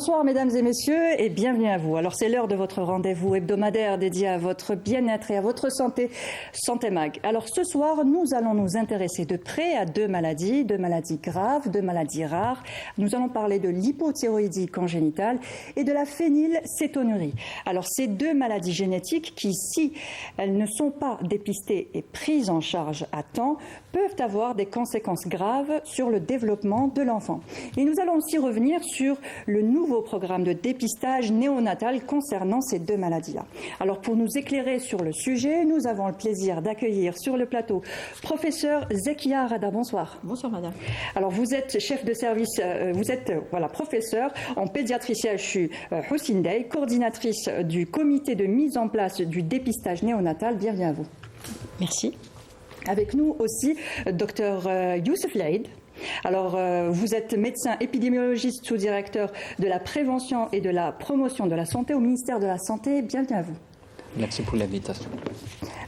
Bonsoir mesdames et messieurs et bienvenue à vous. Alors c'est l'heure de votre rendez-vous hebdomadaire dédié à votre bien-être et à votre santé, Santé Mag. Alors ce soir, nous allons nous intéresser de près à deux maladies graves, deux maladies rares. Nous allons parler de l'hypothyroïdie congénitale et de la phénylcétonurie. Alors ces deux maladies génétiques qui, si elles ne sont pas dépistées et prises en charge à temps, peuvent avoir des conséquences graves sur le développement de l'enfant. Et nous allons aussi revenir sur le nouveau programme de dépistage néonatal concernant ces deux maladies-là. Alors pour nous éclairer sur le sujet, nous avons le plaisir d'accueillir sur le plateau professeur Zekia Rada. Bonsoir. Bonsoir madame. Alors vous êtes chef de service, vous êtes professeur en pédiatrie CHU Hussein Dey, coordinatrice du comité de mise en place du dépistage néonatal. Bienvenue à vous. Merci. Avec nous aussi docteur Youssef Laïd. Alors, vous êtes médecin épidémiologiste sous-directeur de la prévention et de la promotion de la santé au ministère de la Santé. Bienvenue à vous. Merci pour l'invitation.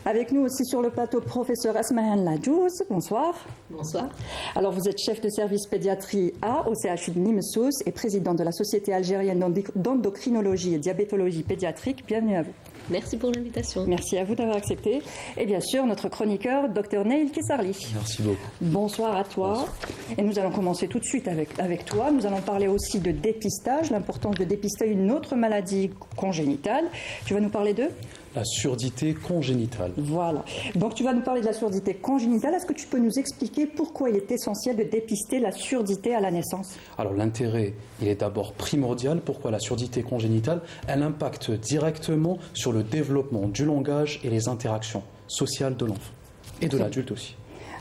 Avec nous aussi sur le plateau, professeur Asmahan Ladjouz. Bonsoir. Bonsoir. Alors, vous êtes chef de service pédiatrie A au CHU de Nimsous et président de la Société algérienne d'endocrinologie et diabétologie pédiatrique. Bienvenue à vous. Merci pour l'invitation. Merci à vous d'avoir accepté. Et bien sûr, notre chroniqueur, Dr Neil Kessarli. Merci beaucoup. Bonsoir à toi. Bonsoir. Et nous allons commencer tout de suite avec toi. Nous allons parler aussi de dépistage, l'importance de dépister une autre maladie congénitale. Tu vas nous parler de la surdité congénitale. Voilà. Donc tu vas nous parler de la surdité congénitale. Est-ce que tu peux nous expliquer pourquoi il est essentiel de dépister la surdité à la naissance? Alors l'intérêt, il est d'abord primordial. Pourquoi la surdité congénitale? Elle impacte directement sur le développement du langage et les interactions sociales de l'enfant et de l'adulte aussi.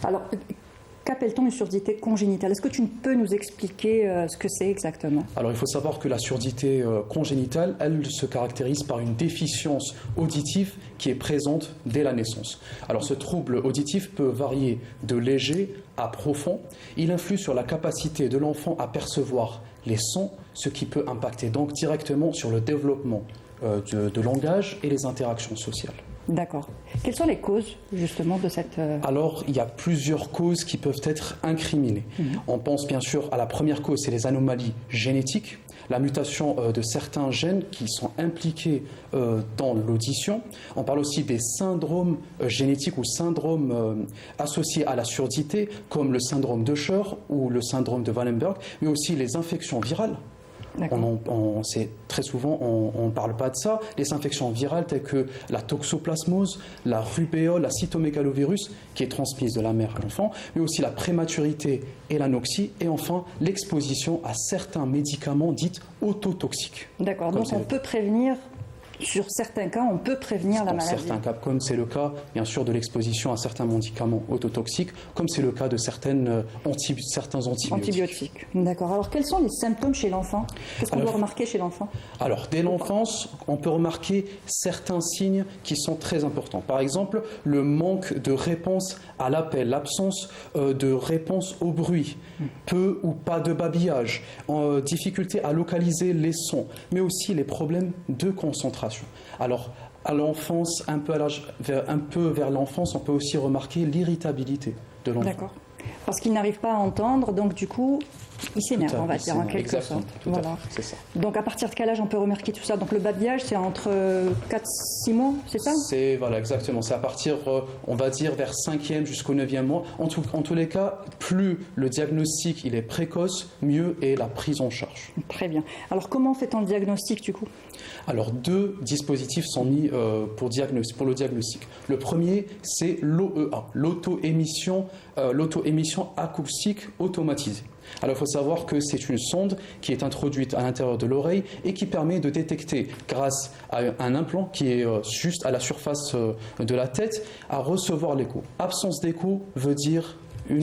Alors, qu'appelle-t-on une surdité congénitale? Est-ce que tu peux nous expliquer ce que c'est exactement? Alors il faut savoir que la surdité congénitale, elle se caractérise par une déficience auditive qui est présente dès la naissance. Alors ce trouble auditif peut varier de léger à profond. Il influe sur la capacité de l'enfant à percevoir les sons, ce qui peut impacter donc directement sur le développement de langage et les interactions sociales. D'accord. Quelles sont les causes, justement, de cette... Alors, il y a plusieurs causes qui peuvent être incriminées. On pense bien sûr à la première cause, c'est les anomalies génétiques, la mutation de certains gènes qui sont impliqués dans l'audition. On parle aussi des syndromes génétiques ou syndromes associés à la surdité, comme le syndrome de Usher ou le syndrome de Wallenberg, mais aussi les infections virales. C'est très souvent, on ne parle pas de ça. Les infections virales telles que la toxoplasmose, la rubéole, la cytomégalovirus, qui est transmise de la mère à l'enfant, mais aussi la prématurité et l'anoxie, et enfin l'exposition à certains médicaments dits autotoxiques. D'accord, donc on peut prévenir... Sur certains cas, on peut prévenir la maladie. Dans certains cas, comme c'est le cas, bien sûr, de l'exposition à certains médicaments autotoxiques, comme c'est le cas de certains antibiotiques. D'accord. Alors, quels sont les symptômes chez l'enfant? Qu'est-ce qu'on doit remarquer chez l'enfant? Alors, dès l'enfance, on peut remarquer certains signes qui sont très importants. Par exemple, le manque de réponse à l'appel, l'absence de réponse au bruit, peu ou pas de babillage, difficulté à localiser les sons, mais aussi les problèmes de concentration. Alors, à l'enfance, un peu vers l'enfance, on peut aussi remarquer l'irritabilité de l'enfant. D'accord. Parce qu'il n'arrive pas à entendre, donc du coup, il s'énerve, on va dire, en quelque sorte. Voilà. C'est ça. Donc, à partir de quel âge on peut remarquer tout ça? Donc, le babillage, c'est entre 4-6 mois, c'est ça? Voilà, exactement. C'est à partir, on va dire, vers 5e jusqu'au 9e mois. En tous les cas, plus le diagnostic il est précoce, mieux est la prise en charge. Très bien. Alors, comment fait-on le diagnostic, du coup? Alors, deux dispositifs sont mis pour le diagnostic. Le premier, c'est l'OEA, l'auto-émission acoustique automatisée. Alors, il faut savoir que c'est une sonde qui est introduite à l'intérieur de l'oreille et qui permet de détecter, grâce à un implant qui est juste à la surface de la tête, à recevoir l'écho. Absence d'écho veut dire une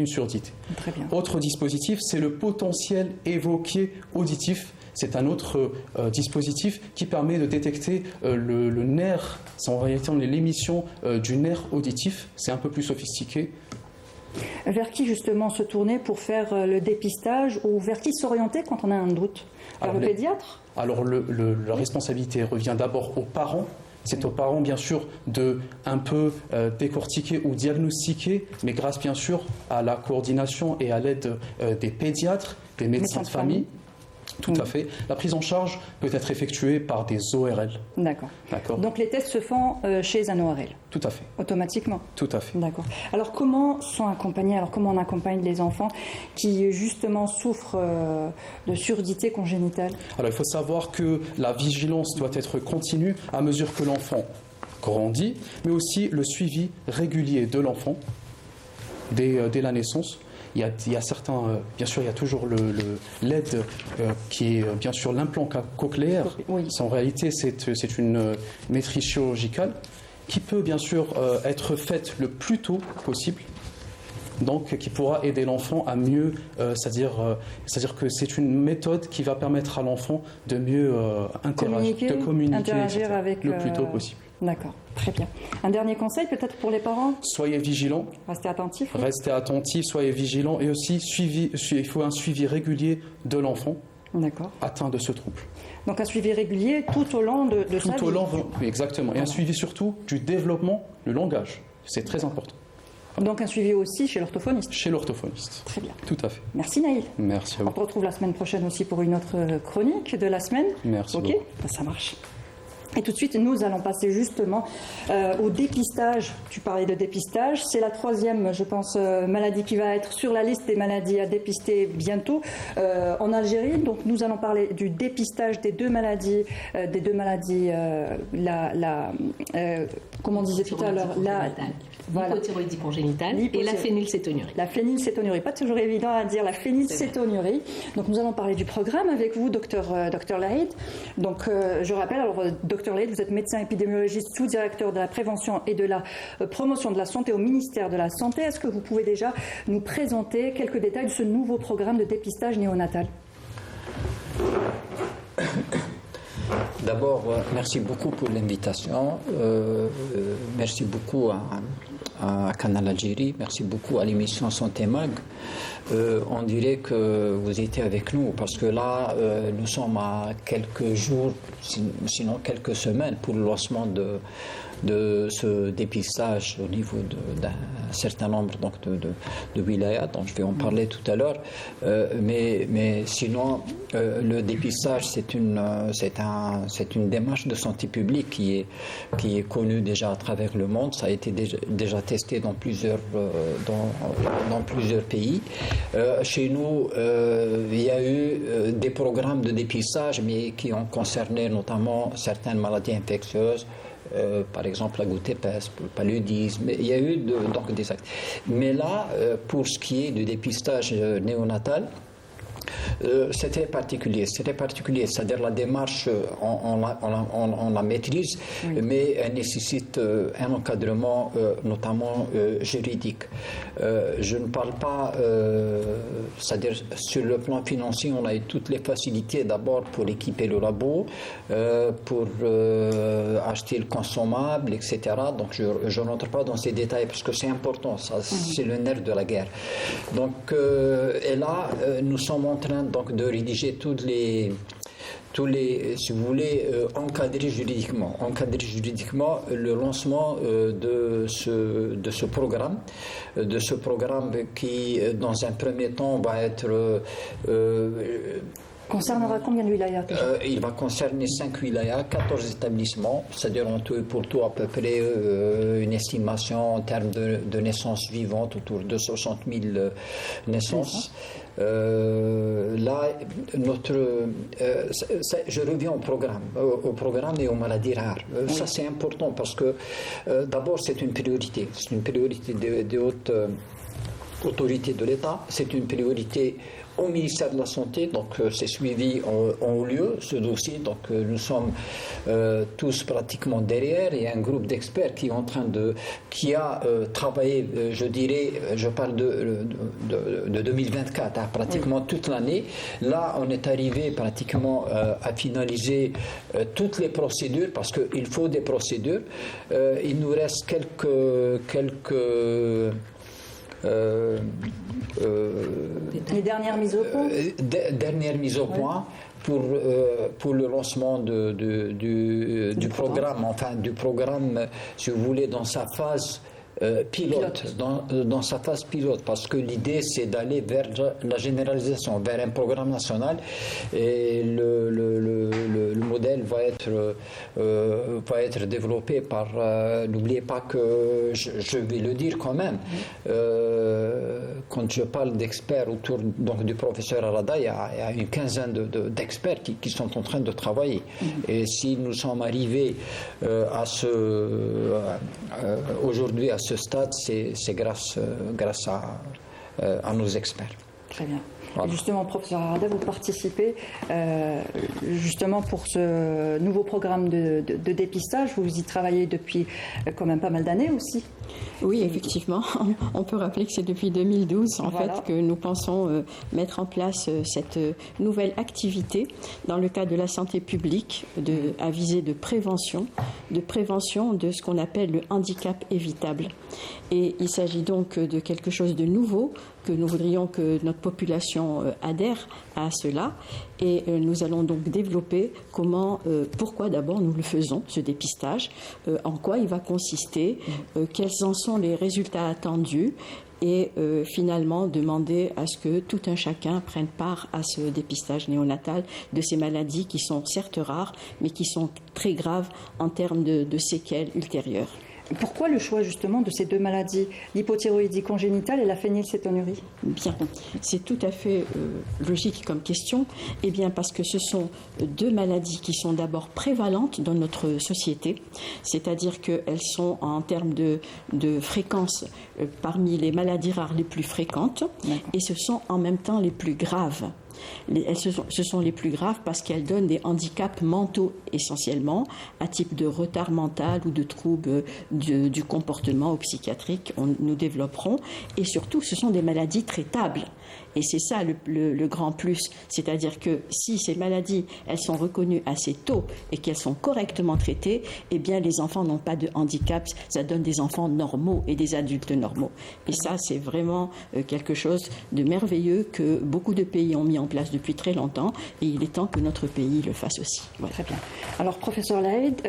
surdité. Très bien. Autre dispositif, c'est le potentiel évoqué auditif. C'est un autre dispositif qui permet de détecter le nerf, c'est en réalité l'émission du nerf auditif. C'est un peu plus sophistiqué. Vers qui justement se tourner pour faire le dépistage ou vers qui s'orienter quand on a un doute? Vers le pédiatre? Alors la responsabilité revient d'abord aux parents. C'est aux parents bien sûr de un peu décortiquer ou diagnostiquer, mais grâce bien sûr à la coordination et à l'aide des pédiatres, des médecins de famille. Tout à fait. La prise en charge peut être effectuée par des ORL. D'accord. D'accord. Donc les tests se font chez un ORL, Tout à fait. automatiquement. Tout à fait. D'accord. Alors comment sont accompagnés, alors comment on accompagne les enfants qui justement souffrent de surdité congénitale? Alors il faut savoir que la vigilance doit être continue à mesure que l'enfant grandit, mais aussi le suivi régulier de l'enfant dès la naissance. Il y a certains, bien sûr, il y a toujours l'aide qui est bien sûr l'implant cochléaire. Oui. En réalité, c'est une maîtrise chirurgicale qui peut bien sûr être faite le plus tôt possible. Donc, qui pourra aider l'enfant à mieux, c'est-à-dire que c'est une méthode qui va permettre à l'enfant de mieux communiquer, interagir etc., avec le plus tôt possible. D'accord, très bien. Un dernier conseil peut-être pour les parents? Soyez vigilants. Restez attentifs. Restez attentifs, soyez vigilants et aussi il faut un suivi régulier de l'enfant atteint de ce trouble. Donc un suivi régulier tout au long de sa vie. Tout au long, oui, exactement. Et un suivi surtout du développement, le langage. C'est très important. Donc un suivi aussi chez l'orthophoniste. Chez l'orthophoniste. Très bien. Tout à fait. Merci Naïl. Merci à On vous. te retrouve la semaine prochaine aussi pour une autre chronique de la semaine. Merci Ok, beaucoup. ça marche. Et tout de suite, nous allons passer justement au dépistage. Tu parlais de dépistage. C'est la troisième, je pense, maladie qui va être sur la liste des maladies à dépister bientôt en Algérie. Donc, nous allons parler du dépistage des deux maladies, comme on disait tout à l'heure, l'hypothyroïdie congénitale et la phénylcétonurie. La phénylcétonurie, pas toujours évident à dire, la phénylcétonurie. Donc nous allons parler du programme avec vous, docteur Laïd. Donc je rappelle, alors docteur Laïd, vous êtes médecin épidémiologiste, sous-directeur de la prévention et de la promotion de la santé au ministère de la Santé. Est-ce que vous pouvez déjà nous présenter quelques détails de ce nouveau programme de dépistage néonatal? D'abord, merci beaucoup pour l'invitation. Merci beaucoup à Canal Algérie. Merci beaucoup à l'émission Santé Mag. On dirait que vous étiez avec nous parce que là, nous sommes à quelques jours, sinon quelques semaines pour le lancement de ce dépistage au niveau d'un certain nombre donc de wilayas, dont je vais en parler tout à l'heure. Mais sinon, le dépistage, c'est une démarche de santé publique qui est connue déjà à travers le monde. Ça a été déjà testé dans plusieurs pays. Chez nous, il y a eu des programmes de dépistage, mais qui ont concerné notamment certaines maladies infectieuses. Par exemple la goutte épaisse, le paludisme, il y a eu donc des actes. Mais là, pour ce qui est du dépistage néonatal, c'était particulier, c'est-à-dire la démarche, on la maîtrise, oui, mais elle nécessite un encadrement, notamment juridique. Je ne parle pas, c'est-à-dire sur le plan financier, on a eu toutes les facilités d'abord pour équiper le labo, pour acheter le consommable, etc. Donc je n'entre pas dans ces détails parce que c'est important, ça, c'est le nerf de la guerre. Donc, et là, nous sommes en train donc de rédiger tous les, si vous voulez, encadrer juridiquement le lancement de ce programme qui, dans un premier temps, va être concernera combien de wilayas? Il va concerner 5 wilayas, 14 établissements, c'est-à-dire en tout et pour tout à peu près une estimation en termes de naissances vivantes autour de 60 000 naissances. Là, je reviens au programme et aux maladies rares. Ça, c'est important parce que d'abord, c'est une priorité des hautes autorités de l'État, c'est une priorité au ministère de la Santé, donc c'est suivi en haut lieu, ce dossier, donc nous sommes tous pratiquement derrière. Il y a un groupe d'experts qui a travaillé, je dirais, je parle de 2024, hein, pratiquement toute l'année. Là, on est arrivé pratiquement à finaliser toutes les procédures, parce qu'il faut des procédures. Il nous reste quelques les dernières mises au point. Dernière mise au point pour le lancement du programme, enfin du programme, si vous voulez, dans sa phase pilote. Dans sa phase pilote, parce que l'idée c'est d'aller vers la généralisation, vers un programme national, et le modèle va être développé par, n'oubliez pas que je vais le dire quand même, quand je parle d'experts autour donc, du professeur Arada, il y a une quinzaine d'experts qui sont en train de travailler. Et si nous sommes arrivés aujourd'hui à ce stade, c'est grâce à nos experts. Très bien. Voilà. Justement, professeur Arada, vous participez justement pour ce nouveau programme de dépistage. Vous y travaillez depuis quand même pas mal d'années aussi. Oui, effectivement. On peut rappeler que c'est depuis 2012 en fait que nous pensons mettre en place cette nouvelle activité dans le cadre de la santé publique à visée de prévention de ce qu'on appelle le handicap évitable. Et il s'agit donc de quelque chose de nouveau que nous voudrions que notre population adhère à cela. Et nous allons donc développer pourquoi d'abord nous le faisons, ce dépistage, en quoi il va consister, quels en sont les résultats attendus et finalement demander à ce que tout un chacun prenne part à ce dépistage néonatal de ces maladies qui sont certes rares mais qui sont très graves en termes de séquelles ultérieures. Pourquoi le choix justement de ces deux maladies, l'hypothyroïdie congénitale et la phénylcétonurie? Bien, c'est tout à fait logique comme question. Eh bien, parce que ce sont deux maladies qui sont d'abord prévalentes dans notre société, c'est-à-dire qu'elles sont en termes de fréquence parmi les maladies rares les plus fréquentes, et ce sont en même temps les plus graves. Ce sont les plus graves parce qu'elles donnent des handicaps mentaux essentiellement, à type de retard mental ou de troubles du comportement ou psychiatrique, nous développerons. Et surtout, ce sont des maladies traitables. Et c'est ça le grand plus, c'est-à-dire que si ces maladies, elles sont reconnues assez tôt et qu'elles sont correctement traitées, eh bien les enfants n'ont pas de handicap, ça donne des enfants normaux et des adultes normaux. Et ça, c'est vraiment quelque chose de merveilleux que beaucoup de pays ont mis en place depuis très longtemps et il est temps que notre pays le fasse aussi. Voilà. Très bien. Alors, professeur Laïd,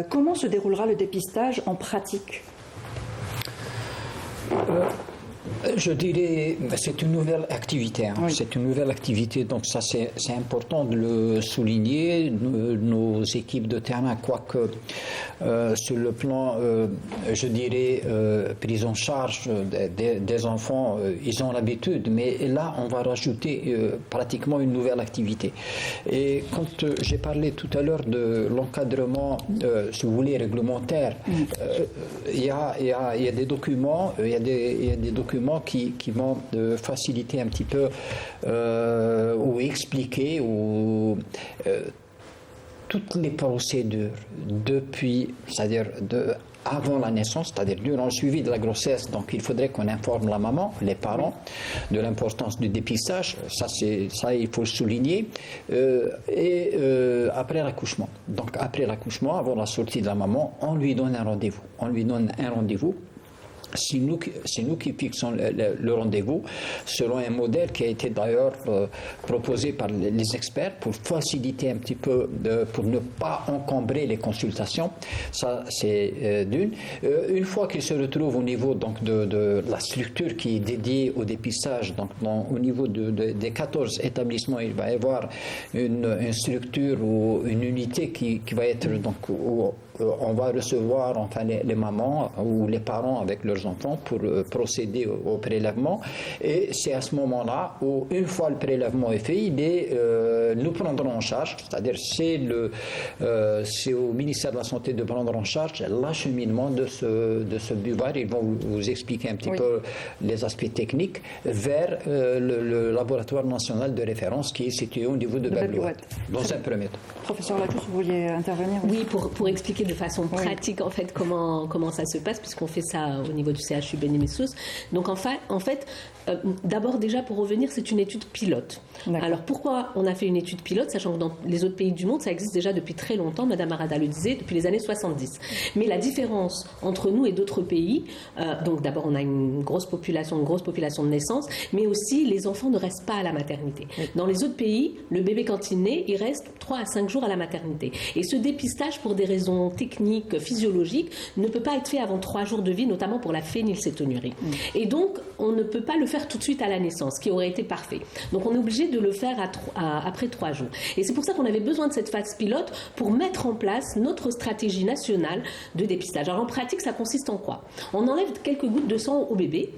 comment se déroulera le dépistage en pratique ? Je dirais, c'est une nouvelle activité. Oui. C'est une nouvelle activité, donc ça c'est important de le souligner. Nos équipes de terrain, quoique sur le plan, je dirais, prise en charge des enfants, ils ont l'habitude, mais là on va rajouter pratiquement une nouvelle activité. Et quand j'ai parlé tout à l'heure de l'encadrement, si vous voulez, réglementaire, il y a des documents, il y a des documents qui vont faciliter un petit peu ou expliquer toutes les procédures depuis, c'est-à-dire avant la naissance, c'est-à-dire durant le suivi de la grossesse. Donc il faudrait qu'on informe la maman, les parents, de l'importance du dépistage. Ça il faut le souligner. Et après l'accouchement. Donc après l'accouchement, avant la sortie de la maman, on lui donne un rendez-vous. C'est nous qui fixons le rendez-vous selon un modèle qui a été d'ailleurs proposé par les experts pour faciliter un petit peu, pour ne pas encombrer les consultations. Ça, c'est d'une. Une fois qu'il se retrouve au niveau donc, de la structure qui est dédiée au dépistage, donc au niveau des 14 établissements, il va y avoir une structure ou une unité qui va être donc où on va recevoir enfin les mamans ou les parents avec leurs enfants pour procéder au prélèvement, et c'est à ce moment-là où une fois le prélèvement est fait, nous prendrons en charge, c'est-à-dire c'est au ministère de la Santé de prendre en charge l'acheminement de ce buvard. Ils vont vous expliquer un petit peu les aspects techniques vers le laboratoire national de référence qui est situé au niveau de Bablouette, dans un premier temps. Professeur Latouche, vous vouliez intervenir? Oui, pour expliquer de façon pratique en fait comment ça se passe, puisqu'on fait ça au niveau du CHU Beni Messous. Donc en fait d'abord déjà pour revenir, c'est une étude pilote. Alors pourquoi on a fait une étude pilote, sachant que dans les autres pays du monde ça existe déjà depuis très longtemps, Madame Arada le disait, depuis les années 70. Mais la différence entre nous et d'autres pays, donc d'abord on a une grosse population de naissance, mais aussi les enfants ne restent pas à la maternité. Dans les autres pays, le bébé quand il naît, il reste 3 à 5 jours à la maternité. Et ce dépistage, pour des raisons technique, physiologique, ne peut pas être fait avant 3 jours de vie, notamment pour la phénylcétonurie. Et donc, on ne peut pas le faire tout de suite à la naissance, ce qui aurait été parfait. Donc, on est obligé de le faire après 3 jours. Et c'est pour ça qu'on avait besoin de cette phase pilote pour mettre en place notre stratégie nationale de dépistage. Alors, en pratique, ça consiste en quoi? On enlève quelques gouttes de sang au bébé.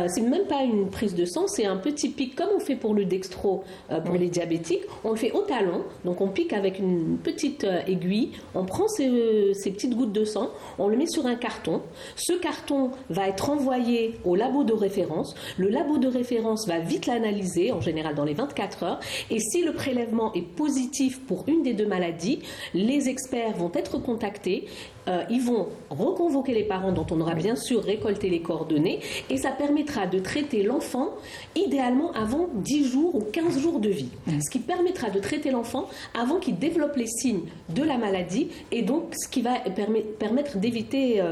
C'est même pas une prise de sang, c'est un petit pic, comme on fait pour le dextro pour les diabétiques. On le fait au talon, donc on pique avec une petite aiguille, on prend ces petites gouttes de sang, on le met sur un carton. Ce carton va être envoyé au labo de référence. Le labo de référence va vite l'analyser, en général dans les 24 heures. Et si le prélèvement est positif pour une des 2 maladies, les experts vont être contactés. Ils vont reconvoquer les parents dont on aura bien sûr récolté les coordonnées et ça permettra de traiter l'enfant idéalement avant 10 jours ou 15 jours de vie. Ce qui permettra de traiter l'enfant avant qu'il développe les signes de la maladie et donc ce qui va permettre d'éviter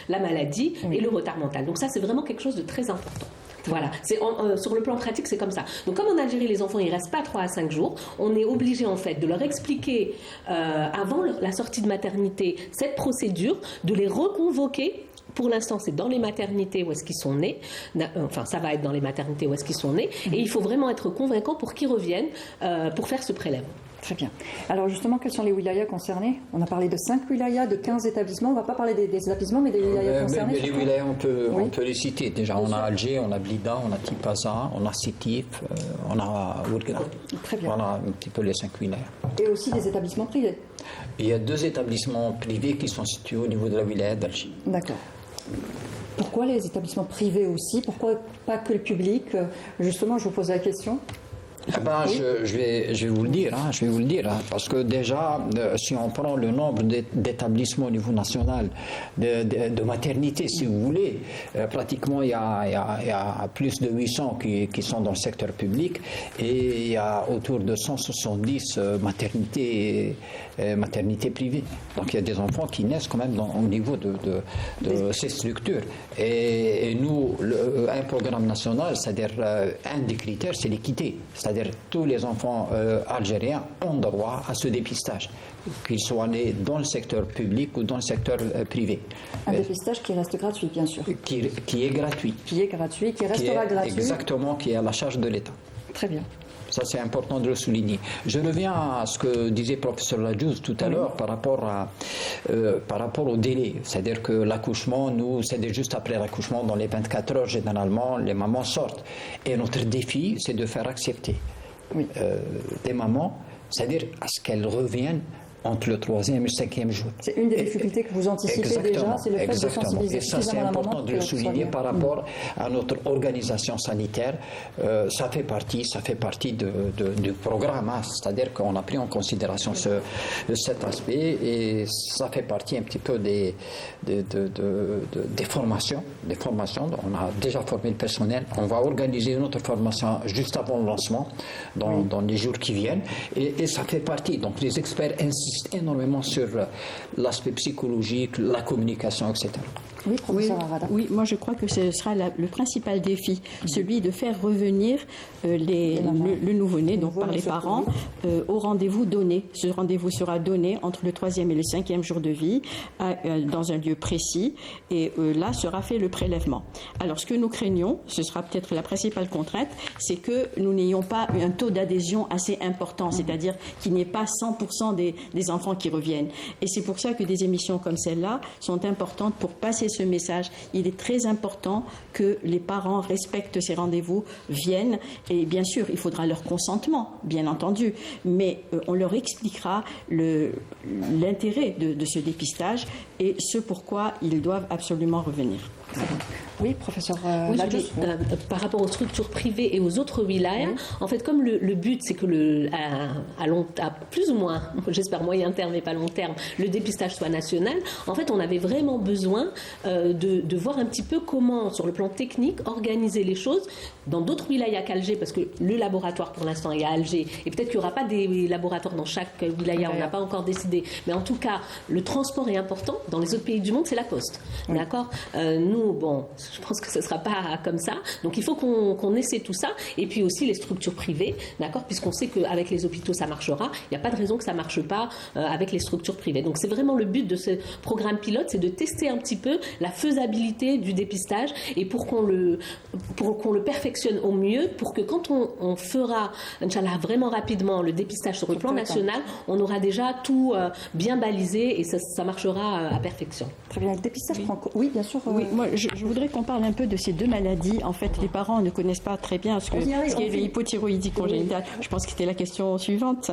la maladie et le retard mental. Donc ça c'est vraiment quelque chose de très important. Voilà, sur le plan pratique, c'est comme ça. Donc, comme en Algérie, les enfants, ils restent pas 3 à 5 jours, on est obligé, en fait, de leur expliquer, avant la sortie de maternité, cette procédure, de les reconvoquer. Pour l'instant, c'est dans les maternités où est-ce qu'ils sont nés. Enfin, ça va être dans les maternités où est-ce qu'ils sont nés. Et il faut vraiment être convaincant pour qu'ils reviennent pour faire ce prélèvement. Très bien. Alors justement, quels sont les wilayas concernés? On a parlé de 5 wilayas, de 15 établissements. On ne va pas parler des établissements, mais des wilayas concernés. Mais les wilayas, on peut les citer. Déjà, on a Alger, on a Blida, on a Tipaza, on a Sétif, on a Ouargla. Très bien. On a un petit peu les 5 wilayas. Et aussi des établissements privés. Il y a 2 établissements privés qui sont situés au niveau de la wilaya d'Alger. D'accord. Pourquoi les établissements privés aussi? Pourquoi pas que le public? Justement, je vous pose la question. Eh ben, je vais vous le dire, parce que déjà, si on prend le nombre d'établissements au niveau national, de maternités, si vous voulez, pratiquement il y a plus de 800 qui sont dans le secteur public et il y a autour de 170 maternités privées. Donc il y a des enfants qui naissent quand même au niveau de ces structures. Et nous, un programme national, c'est-à-dire un des critères, c'est l'équité. C'est-à-dire tous les enfants algériens ont droit à ce dépistage, qu'ils soient nés dans le secteur public ou dans le secteur privé. Un dépistage qui reste gratuit, bien sûr. Qui est gratuit. Qui est gratuit, qui restera gratuit. Exactement, qui est à la charge de l'État. Très bien. Ça, c'est important de le souligner. Je reviens à ce que disait le professeur Ladjouz tout à l'heure par rapport au délai. C'est-à-dire que l'accouchement, nous, c'est juste après l'accouchement, dans les 24 heures, généralement, les mamans sortent. Et notre défi, c'est de faire accepter des mamans, c'est-à-dire à ce qu'elles reviennent entre le 3e et le 5e jour. C'est une des difficultés que vous anticipez déjà, c'est le fait de sensibiliser et ça, c'est important de le souligner par rapport à notre organisation sanitaire. Ça fait partie du programme, c'est-à-dire qu'on a pris en considération cet aspect et ça fait partie un petit peu des formations. On a déjà formé le personnel. On va organiser une autre formation juste avant le lancement, dans les jours qui viennent. Et ça fait partie. Donc les experts insistent énormément sur l'aspect psychologique, la communication, etc. Oui, professeur Arada. Oui, moi je crois que ce sera le principal défi, celui de faire revenir le nouveau-né, donc par les parents, au rendez-vous donné. Ce rendez-vous sera donné entre le 3e et le 5e jour de vie, dans un lieu précis, et là sera fait le prélèvement. Alors ce que nous craignons, ce sera peut-être la principale contrainte, c'est que nous n'ayons pas un taux d'adhésion assez important, c'est-à-dire qu'il n'y ait pas 100% des enfants qui reviennent. Et c'est pour ça que des émissions comme celle-là sont importantes pour passer ce message. Il est très important que les parents respectent ces rendez-vous, viennent, et bien sûr, il faudra leur consentement, bien entendu, mais on leur expliquera l'intérêt de ce dépistage et ce pourquoi ils doivent absolument revenir. Oui, professeur Ladjouz. Par rapport aux structures privées et aux autres wilayas, en fait, comme le but, c'est que à plus ou moins, j'espère moyen terme et pas long terme, le dépistage soit national, en fait, on avait vraiment besoin de voir un petit peu comment, sur le plan technique, organiser les choses dans d'autres wilayas qu'Alger, parce que le laboratoire, pour l'instant, est à Alger, et peut-être qu'il n'y aura pas des laboratoires dans chaque wilaya, on n'a pas encore décidé, mais en tout cas, le transport est important. Dans les autres pays du monde, c'est la poste. D'accord ? Nous, nous, bon, je pense que ce ne sera pas comme ça. Donc il faut qu'on essaie tout ça. Et puis aussi les structures privées, d'accord, puisqu'on sait qu'avec les hôpitaux ça marchera. Il n'y a pas de raison que ça ne marche pas avec les structures privées. Donc c'est vraiment le but de ce programme pilote, c'est de tester un petit peu la faisabilité du dépistage et pour qu'on le perfectionne au mieux, pour que quand on fera, Inch'Allah, vraiment rapidement le dépistage sur le plan national, on aura déjà tout bien balisé et ça marchera à perfection. Très bien. Le dépistage oui, bien sûr. Oui, moi, je voudrais qu'on parle un peu de ces deux maladies. En fait, les parents ne connaissent pas très bien ce qu'est l'hypothyroïdie congénitale. Je pense que c'était la question suivante.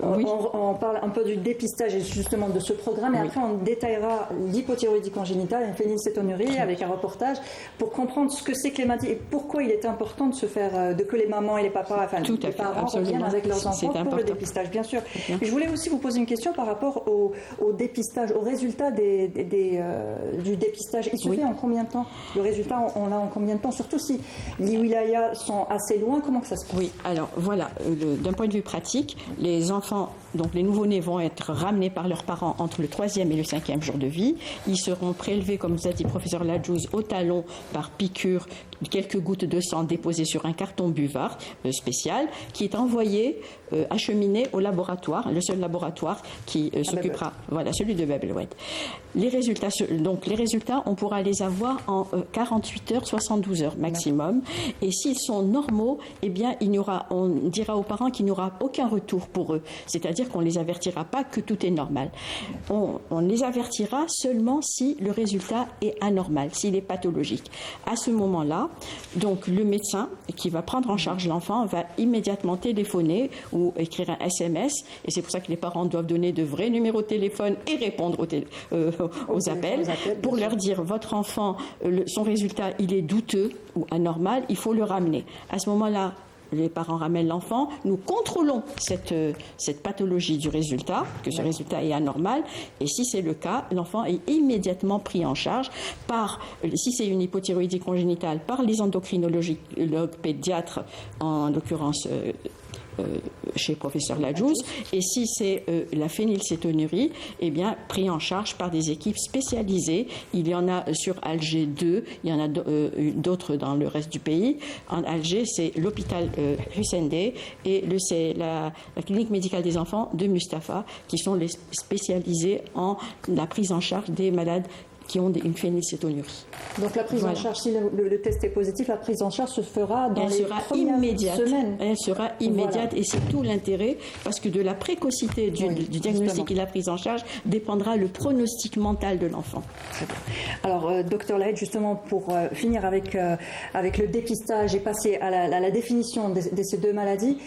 Oui. On parle un peu du dépistage et justement de ce programme, et après on détaillera l'hypothyroïdie congénitale, une phénylcétonurie avec un reportage pour comprendre ce que c'est que les maladies et pourquoi il est important de se faire, de que les mamans et les papas, enfin les parents reviennent avec leurs enfants pour le dépistage, bien sûr. Et je voulais aussi vous poser une question par rapport au dépistage, au résultat du dépistage. Il se fait en combien de temps? Le résultat, on l'a en combien de temps? Surtout si les wilayas sont assez loin, comment que ça se passe? Oui, alors voilà, d'un point de vue pratique, les enfants, donc les nouveau-nés vont être ramenés par leurs parents entre le 3e et le 5e jour de vie. Ils seront prélevés, comme vous a dit le professeur Ladjouz, au talon par piqûre, quelques gouttes de sang déposées sur un carton buvard spécial qui est envoyé, acheminé au laboratoire, le seul laboratoire qui s'occupera, voilà, celui de Bab el-Oued. Les résultats, on pourra les avoir en 48 heures, 72 heures maximum. Et s'ils sont normaux, eh bien, on dira aux parents qu'il n'y aura aucun retour pour eux. C'est-à-dire qu'on ne les avertira pas que tout est normal. On les avertira seulement si le résultat est anormal, s'il est pathologique. À ce moment-là, donc le médecin qui va prendre en charge l'enfant va immédiatement téléphoner ou écrire un SMS. Et c'est pour ça que les parents doivent donner de vrais numéros de téléphone et répondre aux appels pour leur dire votre enfant, son résultat, il est douteux ou anormal, il faut le ramener. À ce moment-là, les parents ramènent l'enfant, nous contrôlons cette pathologie du résultat, que ce résultat est anormal, et si c'est le cas, l'enfant est immédiatement pris en charge si c'est une hypothyroïdie congénitale, par les endocrinologues pédiatres, en l'occurrence chez professeur Ladjouz, et si c'est la phénylcétonurie, eh bien pris en charge par des équipes spécialisées. Il y en a sur Alger 2, il y en a d'autres dans le reste du pays. En Alger, c'est l'hôpital Hussein Dey et c'est la clinique médicale des enfants de Mustapha qui sont les spécialisés en la prise en charge des malades qui ont une phénylcétonurie. Donc la prise en charge, si le test est positif, la prise en charge se fera dans les premières semaines. Elle sera immédiate, et c'est tout l'intérêt, parce que de la précocité du diagnostic et de la prise en charge dépendra le pronostic mental de l'enfant. Alors, docteur Lahed, justement, pour finir avec le dépistage et passer à la définition de ces deux maladies,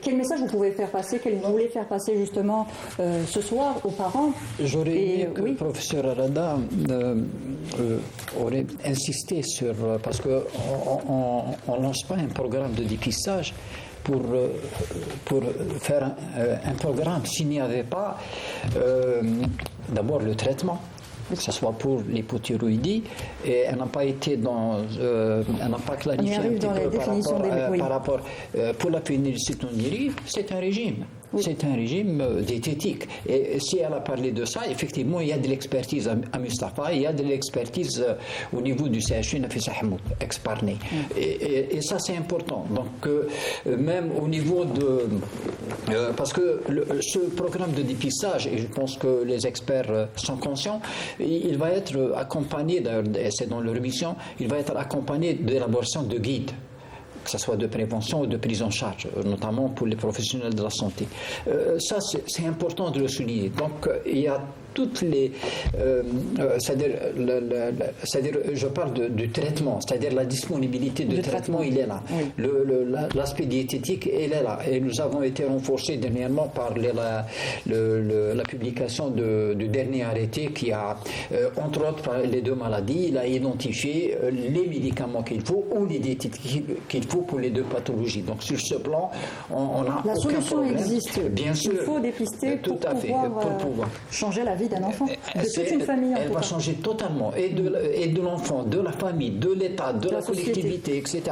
quel message vous pouvez faire passer, quel vous voulez faire passer justement ce soir aux parents? J'aurais aimé que le professeur Arada aurait insisté sur, parce qu'on ne lance pas un programme de dépistage pour faire un programme s'il n'y avait pas d'abord le traitement, que ce soit pour l'hypothyroïdie, et elle n'a pas été elle n'a pas clarifié un petit peu par rapport pour la phénylcétonurie, c'est un régime. Oui. C'est un régime diététique. Et si elle a parlé de ça, effectivement, il y a de l'expertise à Mustapha, il y a de l'expertise au niveau du CHU Nafisa Hamoud, ex-Parnay. Et ça, c'est important. Donc, même au niveau de... parce que ce programme de dépistage, et je pense que les experts sont conscients, il va être accompagné, et c'est dans leur mission, il va être accompagné d'élaboration de guides, que ce soit de prévention ou de prise en charge, notamment pour les professionnels de la santé. Ça, c'est important de le souligner. Donc, il y a toutes les... c'est-à-dire, je parle du traitement, c'est-à-dire la disponibilité de traitement, il est là. Oui. L'aspect diététique, il est là. Et nous avons été renforcés dernièrement par la publication du dernier arrêté qui a, entre autres, les deux maladies, il a identifié les médicaments qu'il faut ou les diététiques qu'il faut pour les deux pathologies. Donc, sur ce plan, on a la solution existe. Bien sûr. Il faut dépister pour pouvoir changer la vie d'un enfant, de toute une famille. Elle va changer totalement, et de l'enfant, de la famille, de l'État, de la collectivité, etc.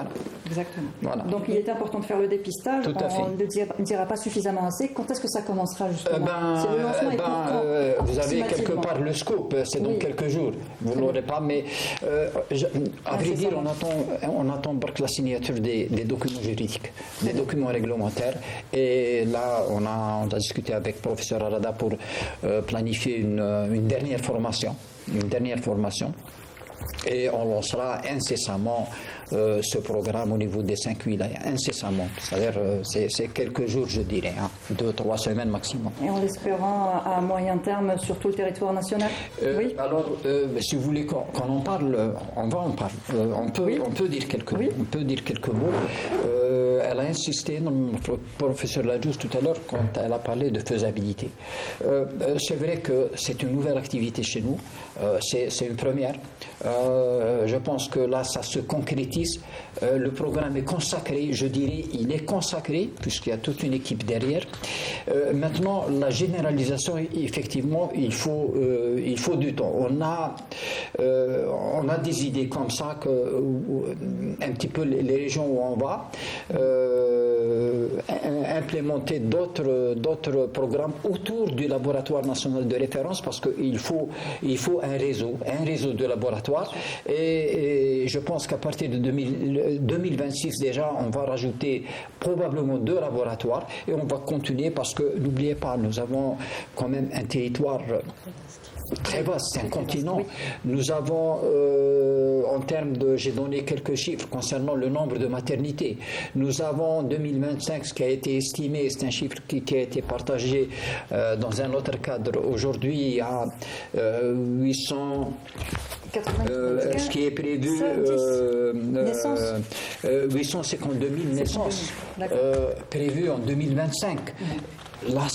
Exactement. Voilà. Donc il est important de faire le dépistage. On ne dira pas suffisamment assez. Quand est-ce que ça commencera justement? C'est le lancement vous avez quelque part le scoop, c'est dans quelques jours. Vous ne l'aurez pas, mais à vrai dire, on attend la signature des documents juridiques, des documents réglementaires. Et là, on a discuté avec le professeur Arada pour planifier une dernière formation. Et on lancera incessamment ce programme au niveau des 5 wilayas, incessamment. C'est-à-dire, c'est quelques jours, je dirais, 2-3 semaines maximum. Et en l'espérant à moyen terme sur tout le territoire national. Oui. Alors, si vous voulez qu'on en parle, on va en parler. On peut dire quelques mots. Elle a insisté, notre professeur Ladjous tout à l'heure, quand elle a parlé de faisabilité. C'est vrai que c'est une nouvelle activité chez nous. C'est une première. Je pense que là, ça se concrétise. Le programme est consacré, je dirais, il est consacré, puisqu'il y a toute une équipe derrière. Maintenant, la généralisation, effectivement, il faut du temps. On a des idées comme ça, un petit peu les régions où on va, implémenter d'autres programmes autour du laboratoire national de référence, parce qu'il faut un réseau de laboratoires. Et je pense qu'à partir de 2026 déjà, on va rajouter probablement 2 laboratoires et on va continuer parce que n'oubliez pas, nous avons quand même un territoire très vaste, c'est un continent. Nous avons, en termes de, j'ai donné quelques chiffres concernant le nombre de maternités. Nous avons en 2025, ce qui a été estimé, c'est un chiffre qui a été partagé dans un autre cadre. Aujourd'hui, à 800. Ce qui est prévu, 852 000 naissances prévues en 2025. Là,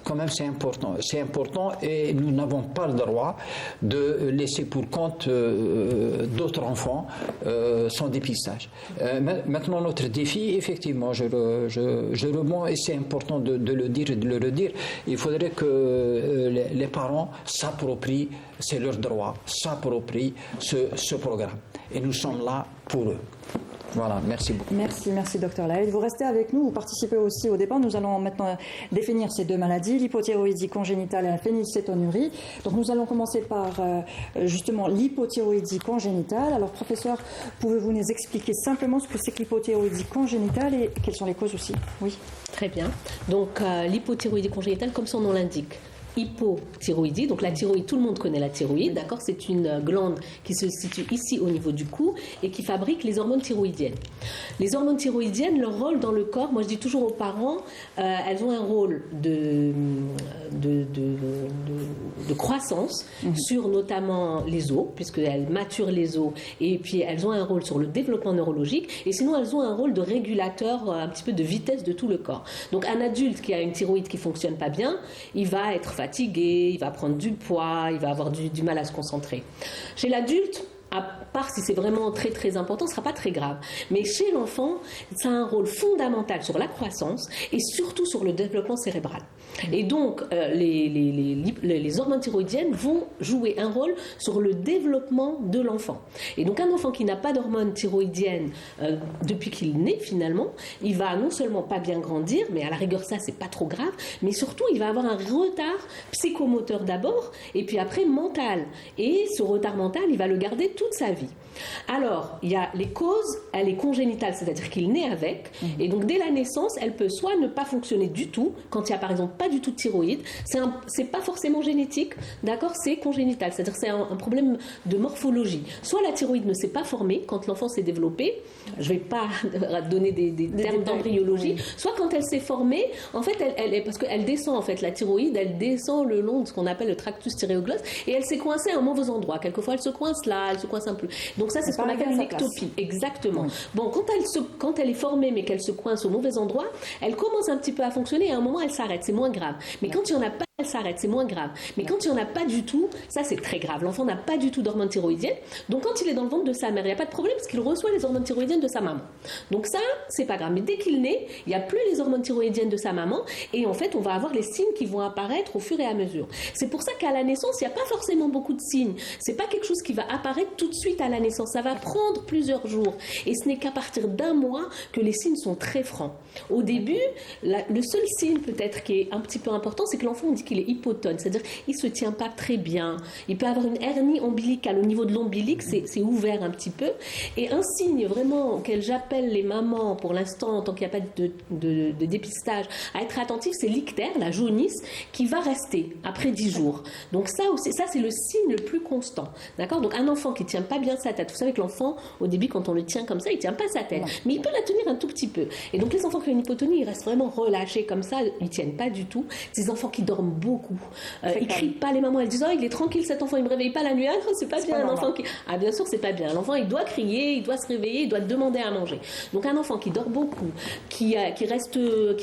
quand même, c'est important. C'est important et nous n'avons pas le droit de laisser pour compte d'autres enfants sans dépistage. Maintenant, notre défi, effectivement, je remonte et c'est important de le dire et de le redire. Il faudrait que les parents s'approprient, c'est leur droit, s'approprient ce programme. Et nous sommes là pour eux. Voilà, merci beaucoup. Merci Dr Lahed. Vous restez avec nous, vous participez aussi au débat. Nous allons maintenant définir ces 2 maladies, l'hypothyroïdie congénitale et la phénylcétonurie. Donc nous allons commencer par justement l'hypothyroïdie congénitale. Alors professeur, pouvez-vous nous expliquer simplement ce que c'est que l'hypothyroïdie congénitale et quelles sont les causes aussi? Oui. Très bien. Donc l'hypothyroïdie congénitale, comme son nom l'indique, hypothyroïdie, donc la thyroïde, tout le monde connaît la thyroïde, d'accord, c'est une glande qui se situe ici au niveau du cou et qui fabrique les hormones thyroïdiennes. Les hormones thyroïdiennes, leur rôle dans le corps, moi je dis toujours aux parents, elles ont un rôle de croissance sur notamment les os, puisqu'elles maturent les os, et puis elles ont un rôle sur le développement neurologique, et sinon elles ont un rôle de régulateur un petit peu de vitesse de tout le corps. Donc un adulte qui a une thyroïde qui ne fonctionne pas bien, il va être fatigué, il va prendre du poids, il va avoir du mal à se concentrer. Chez l'adulte, à part si c'est vraiment très très important, ce ne sera pas très grave. Mais chez l'enfant, ça a un rôle fondamental sur la croissance et surtout sur le développement cérébral. Et donc, les hormones thyroïdiennes vont jouer un rôle sur le développement de l'enfant. Et donc, un enfant qui n'a pas d'hormones thyroïdiennes depuis qu'il naît, finalement, il va non seulement pas bien grandir, mais à la rigueur, ça, c'est pas trop grave, mais surtout, il va avoir un retard psychomoteur d'abord, et puis après, mental. Et ce retard mental, il va le garder toute sa vie. Alors, il y a les causes, elle est congénitale, c'est-à-dire qu'il naît avec, et donc dès la naissance, elle peut soit ne pas fonctionner du tout, quand il n'y a par exemple pas du tout de thyroïde, c'est pas forcément génétique, d'accord, c'est congénital, c'est-à-dire c'est un problème de morphologie. Soit la thyroïde ne s'est pas formée quand l'enfant s'est développé, je ne vais pas donner des termes d'embryologie, soit quand elle s'est formée, en fait, parce qu'elle descend, en fait, la thyroïde, elle descend le long de ce qu'on appelle le tractus thyréoglosse, et elle s'est coincée à un mauvais endroit. Quelquefois, elle se coince là, elle se coince un peu. Donc ça, c'est ce qu'on appelle une ectopie. Exactement. Oui. Bon, quand elle est formée, mais qu'elle se coince au mauvais endroit, elle commence un petit peu à fonctionner et à un moment, elle s'arrête. C'est moins grave. Mais quand il n'y en a pas, elle s'arrête, c'est moins grave. Mais quand il n'y en a pas du tout, ça c'est très grave. L'enfant n'a pas du tout d'hormones thyroïdiennes. Donc quand il est dans le ventre de sa mère, il n'y a pas de problème parce qu'il reçoit les hormones thyroïdiennes de sa maman. Donc ça, c'est pas grave. Mais dès qu'il naît, il n'y a plus les hormones thyroïdiennes de sa maman et en fait, on va avoir les signes qui vont apparaître au fur et à mesure. C'est pour ça qu'à la naissance, il n'y a pas forcément beaucoup de signes. C'est pas quelque chose qui va apparaître tout de suite à la naissance. Ça va prendre plusieurs jours. Et ce n'est qu'à partir d'un mois que les signes sont très francs. Au début, le seul signe peut-être qui est un petit peu important, c'est que l'enfant dit qu'il est hypotone, c'est-à-dire il se tient pas très bien. Il peut avoir une hernie ombilicale au niveau de l'ombilic, c'est ouvert un petit peu. Et un signe vraiment auquel j'appelle les mamans pour l'instant, tant qu'il n'y a pas de dépistage, à être attentif, c'est l'ictère, la jaunisse, qui va rester après 10 jours. Donc ça aussi, ça c'est le signe le plus constant. D'accord? Donc un enfant qui tient pas bien sa tête, vous savez que l'enfant, au début, quand on le tient comme ça, il tient pas sa tête, mais il peut la tenir un tout petit peu. Et donc les enfants qui ont une hypotonie, ils restent vraiment relâchés comme ça, ils tiennent pas du tout. Ces enfants qui dorment beaucoup, ils crient pas, les mamans elles disent oh il est tranquille cet enfant, il me réveille pas la nuit, ah non, c'est pas bien un enfant qui... Ah bien sûr c'est pas bien, l'enfant il doit crier, il doit se réveiller, il doit demander à manger. Donc un enfant qui dort beaucoup, qui a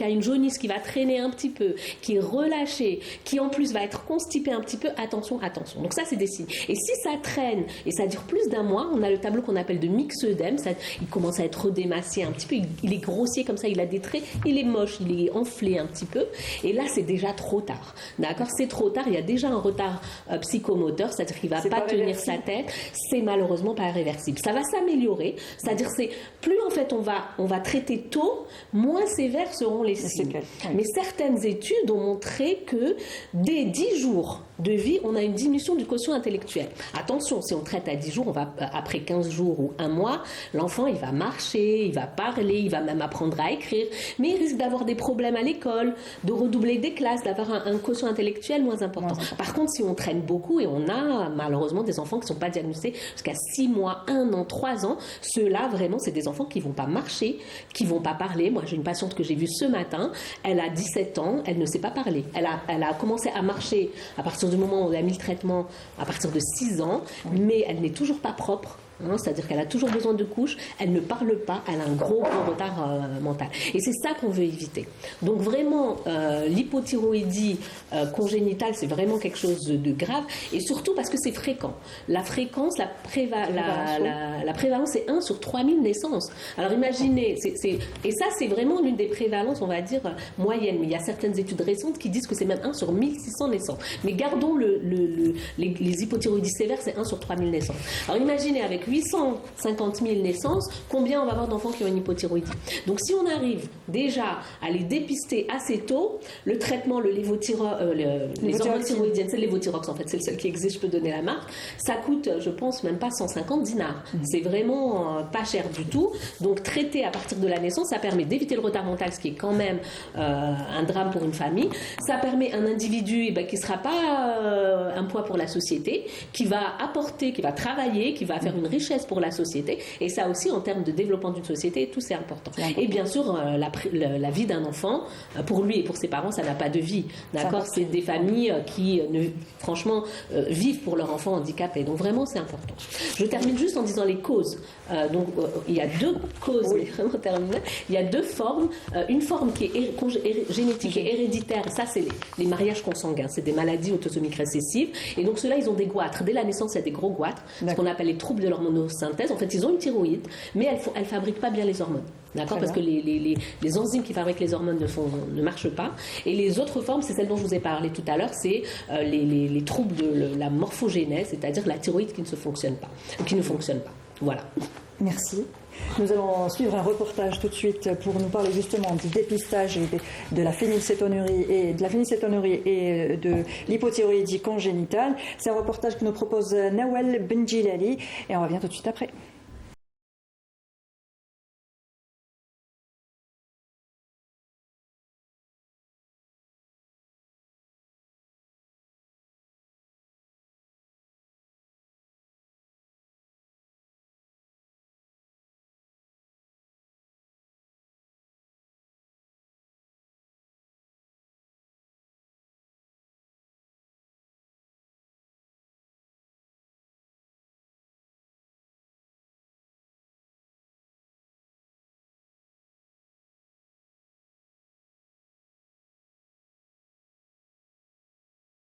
une jaunisse, qui va traîner un petit peu, qui est relâché, qui en plus va être constipé un petit peu, attention. Donc ça c'est des signes. Et si ça traîne et ça dure plus d'un mois, on a le tableau qu'on appelle de myxœdème, il commence à être redémacié un petit peu, il est grossier comme ça, il a des traits, il est moche, il est enflé un petit peu, et là c'est déjà trop tard. D'accord, c'est trop tard, il y a déjà un retard psychomoteur, c'est-à-dire qu'il va pas tenir sa tête, c'est malheureusement pas réversible. Ça va s'améliorer, c'est-à-dire c'est plus en fait on va traiter tôt, moins sévères seront les signes. Mais certaines études ont montré que dès 10 jours de vie, on a une diminution du quotient intellectuel. Attention, si on traite à 10 jours, après 15 jours ou un mois, l'enfant il va marcher, il va parler, il va même apprendre à écrire, mais il risque d'avoir des problèmes à l'école, de redoubler des classes, d'avoir un quotient intellectuel moins important. Par contre, si on traîne beaucoup, et on a malheureusement des enfants qui ne sont pas diagnostiqués jusqu'à 6 mois, 1 an, 3 ans, ceux-là vraiment c'est des enfants qui ne vont pas marcher, qui ne vont pas parler. Moi j'ai une patiente que j'ai vue ce matin, elle a 17 ans, elle ne sait pas parler. Elle a commencé à marcher à partir du moment où elle a mis le traitement, à partir de 6 ans, mais elle n'est toujours pas propre. C'est-à-dire qu'elle a toujours besoin de couches, elle ne parle pas, elle a un gros retard mental. Et c'est ça qu'on veut éviter. Donc vraiment, l'hypothyroïdie congénitale, c'est vraiment quelque chose de grave, et surtout parce que c'est fréquent. La fréquence, la prévalence, c'est 1 sur 3000 naissances. Alors imaginez, et ça c'est vraiment l'une des prévalences, on va dire, moyennes, mais il y a certaines études récentes qui disent que c'est même 1 sur 1600 naissances. Mais gardons les hypothyroïdies sévères, c'est 1 sur 3000 naissances. Alors imaginez avec 850 000 naissances, combien on va avoir d'enfants qui ont une hypothyroïdie. Donc si on arrive déjà à les dépister assez tôt, le traitement, les hormones thyroïdiennes, c'est le Levothyrox en fait, c'est le seul qui existe, je peux donner la marque, ça coûte, je pense, même pas 150 dinars. C'est vraiment pas cher du tout. Donc traiter à partir de la naissance, ça permet d'éviter le retard mental, ce qui est quand même un drame pour une famille. Ça permet un individu qui ne sera pas un poids pour la société, qui va apporter, qui va travailler, qui va faire une richesse pour la société, et ça aussi en termes de développement d'une société, tout c'est important. Et bien sûr la vie d'un enfant, pour lui et pour ses parents, ça n'a pas de vie, d'accord, c'est des familles qui franchement vivent pour leur enfant handicapé, donc vraiment c'est important. Je termine juste en disant les causes. Donc il y a 2 causes, mais vraiment terminées. Il y a 2 formes, une forme qui est génétique et héréditaire, ça c'est les mariages consanguins, c'est des maladies autosomiques récessives, et donc ceux-là ils ont des goitres, dès la naissance il y a des gros goitres, ce qu'on appelle les troubles de l'hormonosynthèse. En fait, ils ont une thyroïde, mais elle ne fabrique pas bien les hormones. D'accord, parce que les enzymes qui fabriquent les hormones ne marchent pas. Et les autres formes, c'est celle dont je vous ai parlé tout à l'heure, c'est les troubles de la morphogénèse, c'est-à-dire la thyroïde qui ne fonctionne pas. Voilà. Merci. Nous allons suivre un reportage tout de suite pour nous parler justement du dépistage et de la phénylcétonurie et de l'hypothyroïdie congénitale. C'est un reportage que nous propose Nawal Benjilali et on revient tout de suite après.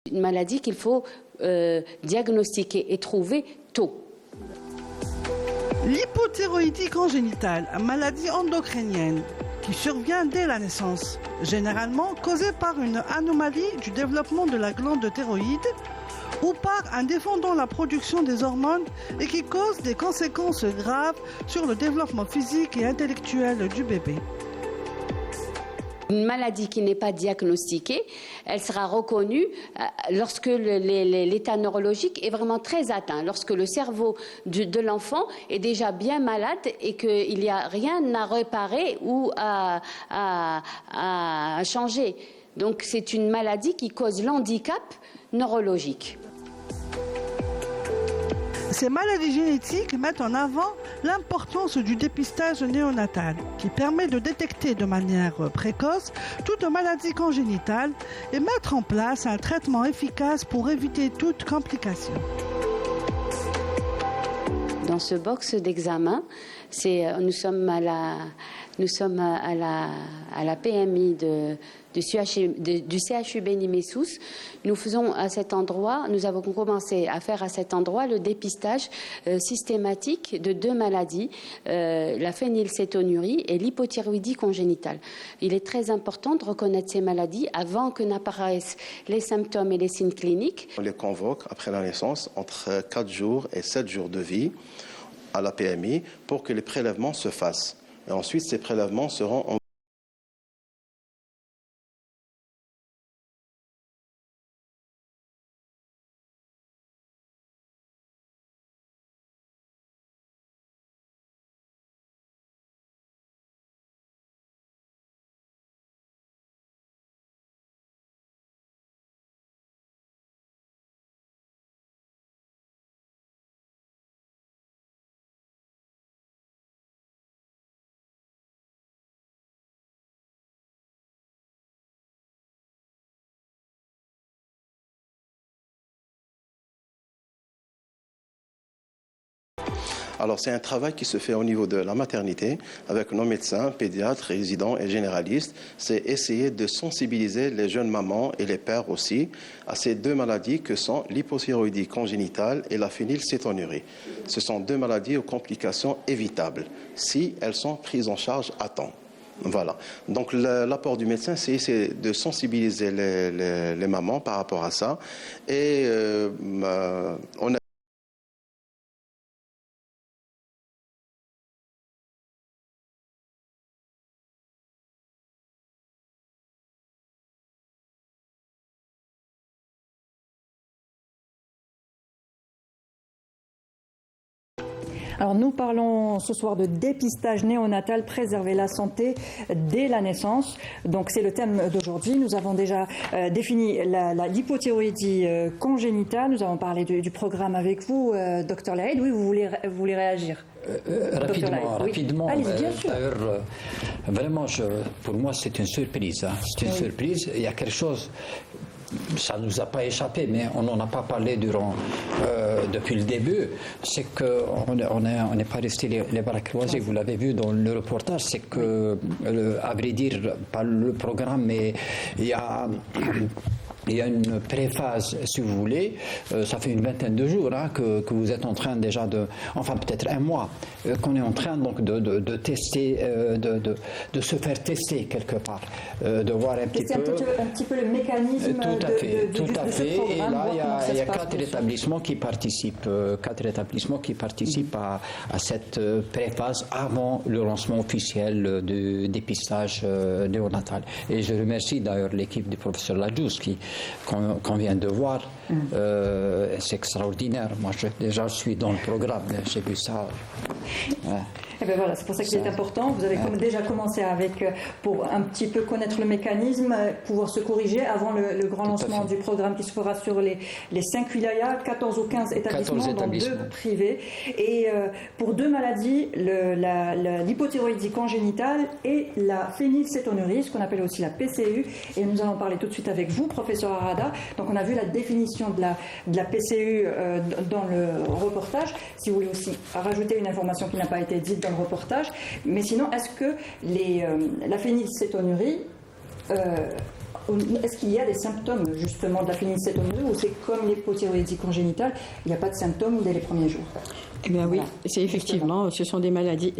Une maladie qu'il faut diagnostiquer et trouver tôt. L'hypothyroïdie congénitale, maladie endocrinienne qui survient dès la naissance, généralement causée par une anomalie du développement de la glande thyroïde ou par un défaut dans la production des hormones et qui cause des conséquences graves sur le développement physique et intellectuel du bébé. Une maladie qui n'est pas diagnostiquée, elle sera reconnue lorsque l'état neurologique est vraiment très atteint, lorsque le cerveau de l'enfant est déjà bien malade et qu'il n'y a rien à réparer ou à changer. Donc c'est une maladie qui cause l'handicap neurologique. Ces maladies génétiques mettent en avant l'importance du dépistage néonatal, qui permet de détecter de manière précoce toute maladie congénitale et mettre en place un traitement efficace pour éviter toute complication. Dans ce box d'examen, nous sommes à la PMI du CHU Beni-Messous. Nous faisons à cet endroit, nous avons commencé à faire à cet endroit le dépistage systématique de 2 maladies, la phénylcétonurie et l'hypothyroïdie congénitale. Il est très important de reconnaître ces maladies avant que n'apparaissent les symptômes et les signes cliniques. On les convoque après la naissance entre 4 jours et 7 jours de vie à la PMI pour que les prélèvements se fassent. Et ensuite, ces prélèvements seront en Alors c'est un travail qui se fait au niveau de la maternité avec nos médecins, pédiatres, résidents et généralistes. C'est essayer de sensibiliser les jeunes mamans et les pères aussi à ces 2 maladies que sont l'hypothyroïdie congénitale et la phénylcétonurie. Ce sont 2 maladies aux complications évitables si elles sont prises en charge à temps. Voilà. Donc l'apport du médecin, c'est essayer de sensibiliser les mamans par rapport à ça. Et on a Alors nous parlons ce soir de dépistage néonatal, préserver la santé dès la naissance. Donc c'est le thème d'aujourd'hui. Nous avons déjà défini l'hypothyroïdie congénitale. Nous avons parlé du programme avec vous, Dr Laïd. Oui, vous voulez réagir? Rapidement. Allez, bien sûr. D'ailleurs, vraiment, pour moi, c'est une surprise. Hein. C'est une surprise. Il y a quelque chose. Ça ne nous a pas échappé, mais on n'en a pas parlé depuis le début. C'est qu'on n'est pas resté les bras croisés. Vous l'avez vu dans le reportage. C'est que, à vrai dire, pas le programme, mais il y a une préphase, si vous voulez. Ça fait une vingtaine de jours que vous êtes en train déjà enfin peut-être un mois, qu'on est en train donc de tester, de se faire tester quelque part, de voir un petit peu le mécanisme tout à fait. Programme, et là, il y a 4 établissements qui participent à cette préphase avant le lancement officiel du dépistage néonatal. Et je remercie d'ailleurs l'équipe du professeur Ladjous qu'on vient de voir. C'est extraordinaire. Moi, je suis dans le programme. J'ai vu ça. Ouais. Et bien voilà, c'est pour ça que c'est important. Vous avez déjà commencé pour un petit peu connaître le mécanisme, pouvoir se corriger avant le grand lancement du programme qui se fera sur les 5 wilayas, 14 ou 15 établissements, dont 2 privés. Et pour 2 maladies, l'hypothyroïdie congénitale et la phénylcétonurie, ce qu'on appelle aussi la PCU. Et nous allons parler tout de suite avec vous, professeur Arada. Donc on a vu la définition de la PCU dans le reportage. Si vous voulez aussi rajouter une information qui n'a pas été dite dans le reportage, mais sinon, est-ce que la phénylcétonurie, est-ce qu'il y a des symptômes justement de la phénylcétonurie ou c'est comme l'hypothyroïdie congénitale, il n'y a pas de symptômes dès les premiers jours? Eh bien oui, Voilà, c'est effectivement, ce sont des maladies,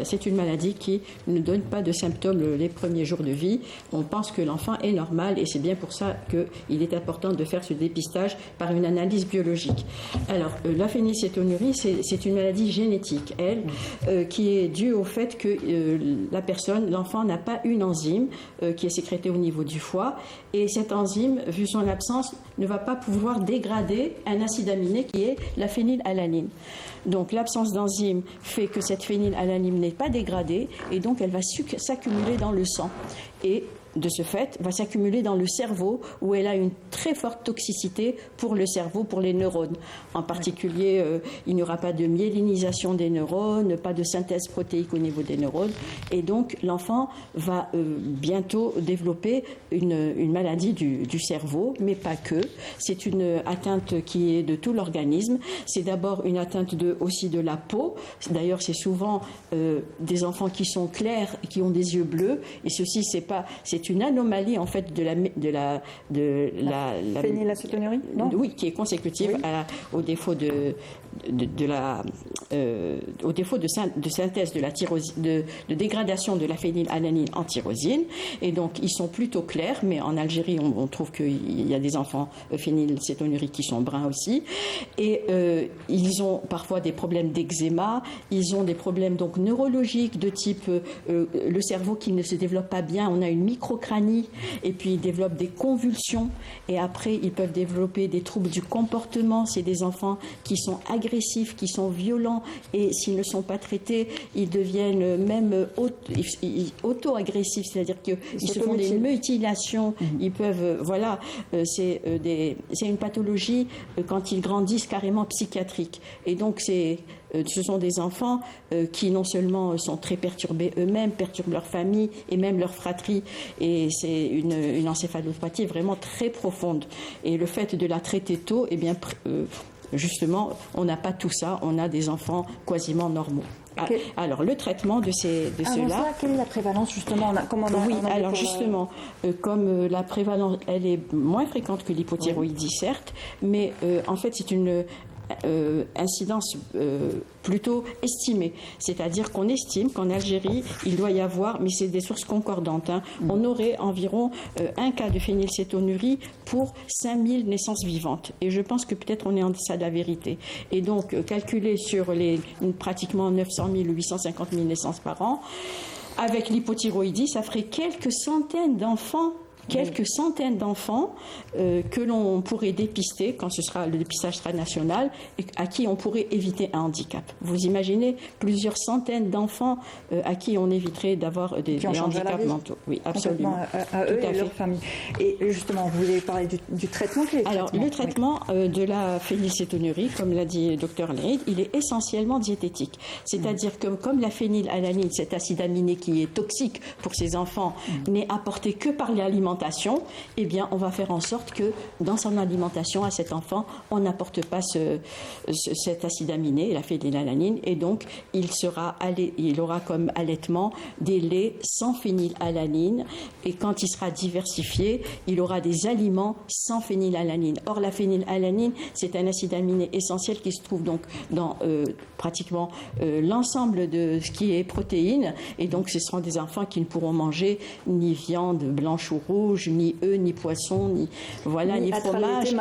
c'est une maladie qui ne donne pas de symptômes les premiers jours de vie. On pense que l'enfant est normal et c'est bien pour ça qu'il est important de faire ce dépistage par une analyse biologique. Alors, la phénylcétonurie, c'est une maladie génétique, qui est due au fait que l'enfant n'a pas une enzyme qui est sécrétée au niveau du foie et cette enzyme, vu son absence, ne va pas pouvoir dégrader un acide aminé qui est la phénylalanine. Donc l'absence d'enzyme fait que cette phénylalanine n'est pas dégradée et donc elle va s'accumuler dans le sang. Et de ce fait, va s'accumuler dans le cerveau où elle a une très forte toxicité pour le cerveau, pour les neurones. En particulier, il n'y aura pas de myélinisation des neurones, pas de synthèse protéique au niveau des neurones. Et donc, l'enfant va bientôt développer une maladie du cerveau, mais pas que. C'est une atteinte qui est de tout l'organisme. C'est d'abord une atteinte aussi de la peau. D'ailleurs, c'est souvent des enfants qui sont clairs, qui ont des yeux bleus. Et ceci, c'est une anomalie en fait de la phénylcétonurie, non ? Oui, qui est consécutive au défaut de synthèse de la de dégradation de la phénylalanine en tyrosine. Et donc ils sont plutôt clairs, mais en Algérie on trouve qu'il y a des enfants phénylcétonurie qui sont bruns aussi. Et ils ont parfois des problèmes d'eczéma, ils ont des problèmes donc neurologiques de type le cerveau qui ne se développe pas bien, on a une microcranie, et puis ils développent des convulsions, et après ils peuvent développer des troubles du comportement. C'est des enfants qui sont agressifs, qui sont violents, et s'ils ne sont pas traités, ils deviennent même auto-agressifs, c'est-à-dire qu'ils se font des mutilations, ils peuvent, c'est une pathologie quand ils grandissent carrément psychiatrique. Et donc ce sont des enfants qui non seulement sont très perturbés eux-mêmes, perturbent leur famille et même leur fratrie, et c'est une encéphalopathie vraiment très profonde. Et le fait de la traiter tôt, eh bien, justement, on n'a pas tout ça, on a des enfants quasiment normaux. Okay. Alors, le traitement de ceux-là... Quelle est la prévalence, justement comme la prévalence, elle est moins fréquente que l'hypothyroïdie, certes, mais en fait, c'est une incidence plutôt estimée. C'est-à-dire qu'on estime qu'en Algérie, il doit y avoir, mais c'est des sources concordantes, on aurait environ un cas de phénylcétonurie pour 5000 naissances vivantes. Et je pense que peut-être on est en deçà de la vérité. Et donc, calculé sur pratiquement 900 000 ou 850 000 naissances par an, avec l'hypothyroïdie, ça ferait quelques centaines d'enfants que l'on pourrait dépister quand le dépistage sera national, et à qui on pourrait éviter un handicap. Vous imaginez plusieurs centaines d'enfants à qui on éviterait d'avoir des handicaps mentaux. Oui, absolument. À eux et leur famille. Et justement, vous voulez parler du traitement. Alors, le traitement de la phénylcétonurie, comme l'a dit le docteur Laïd, il est essentiellement diététique. C'est-à-dire que comme la phénylalanine, cet acide aminé qui est toxique pour ces enfants, n'est apporté que par l'alimentation, eh bien, on va faire en sorte que dans son alimentation à cet enfant, on n'apporte pas cet acide aminé, la phénylalanine, et donc il aura comme allaitement des laits sans phénylalanine, et quand il sera diversifié, il aura des aliments sans phénylalanine. Or, la phénylalanine, c'est un acide aminé essentiel qui se trouve donc dans pratiquement l'ensemble de ce qui est protéines, et donc ce seront des enfants qui ne pourront manger ni viande blanche ou rouge, ni œufs, ni poissons, ni fromage.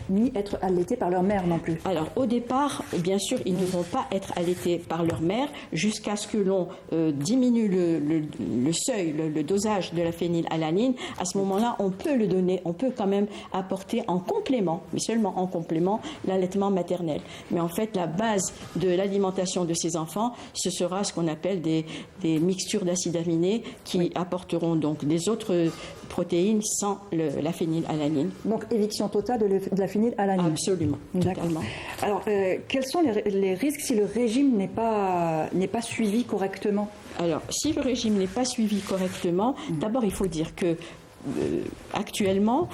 Ni être allaités par leur mère non plus. Alors, au départ, bien sûr, ils ne vont pas être allaités par leur mère jusqu'à ce que l'on diminue le seuil, le dosage de la phénylalanine. À ce moment-là, on peut le donner, on peut quand même apporter en complément, mais seulement en complément, l'allaitement maternel. Mais en fait, la base de l'alimentation de ces enfants, ce sera ce qu'on appelle des mixtures d'acides aminés qui apporteront donc des autres protéines sans la phénylalanine. Donc éviction totale de la phénylalanine. Absolument, totalement. Alors quels sont les risques si le régime n'est pas suivi correctement ? Alors si le régime n'est pas suivi correctement, d'abord il faut dire que actuellement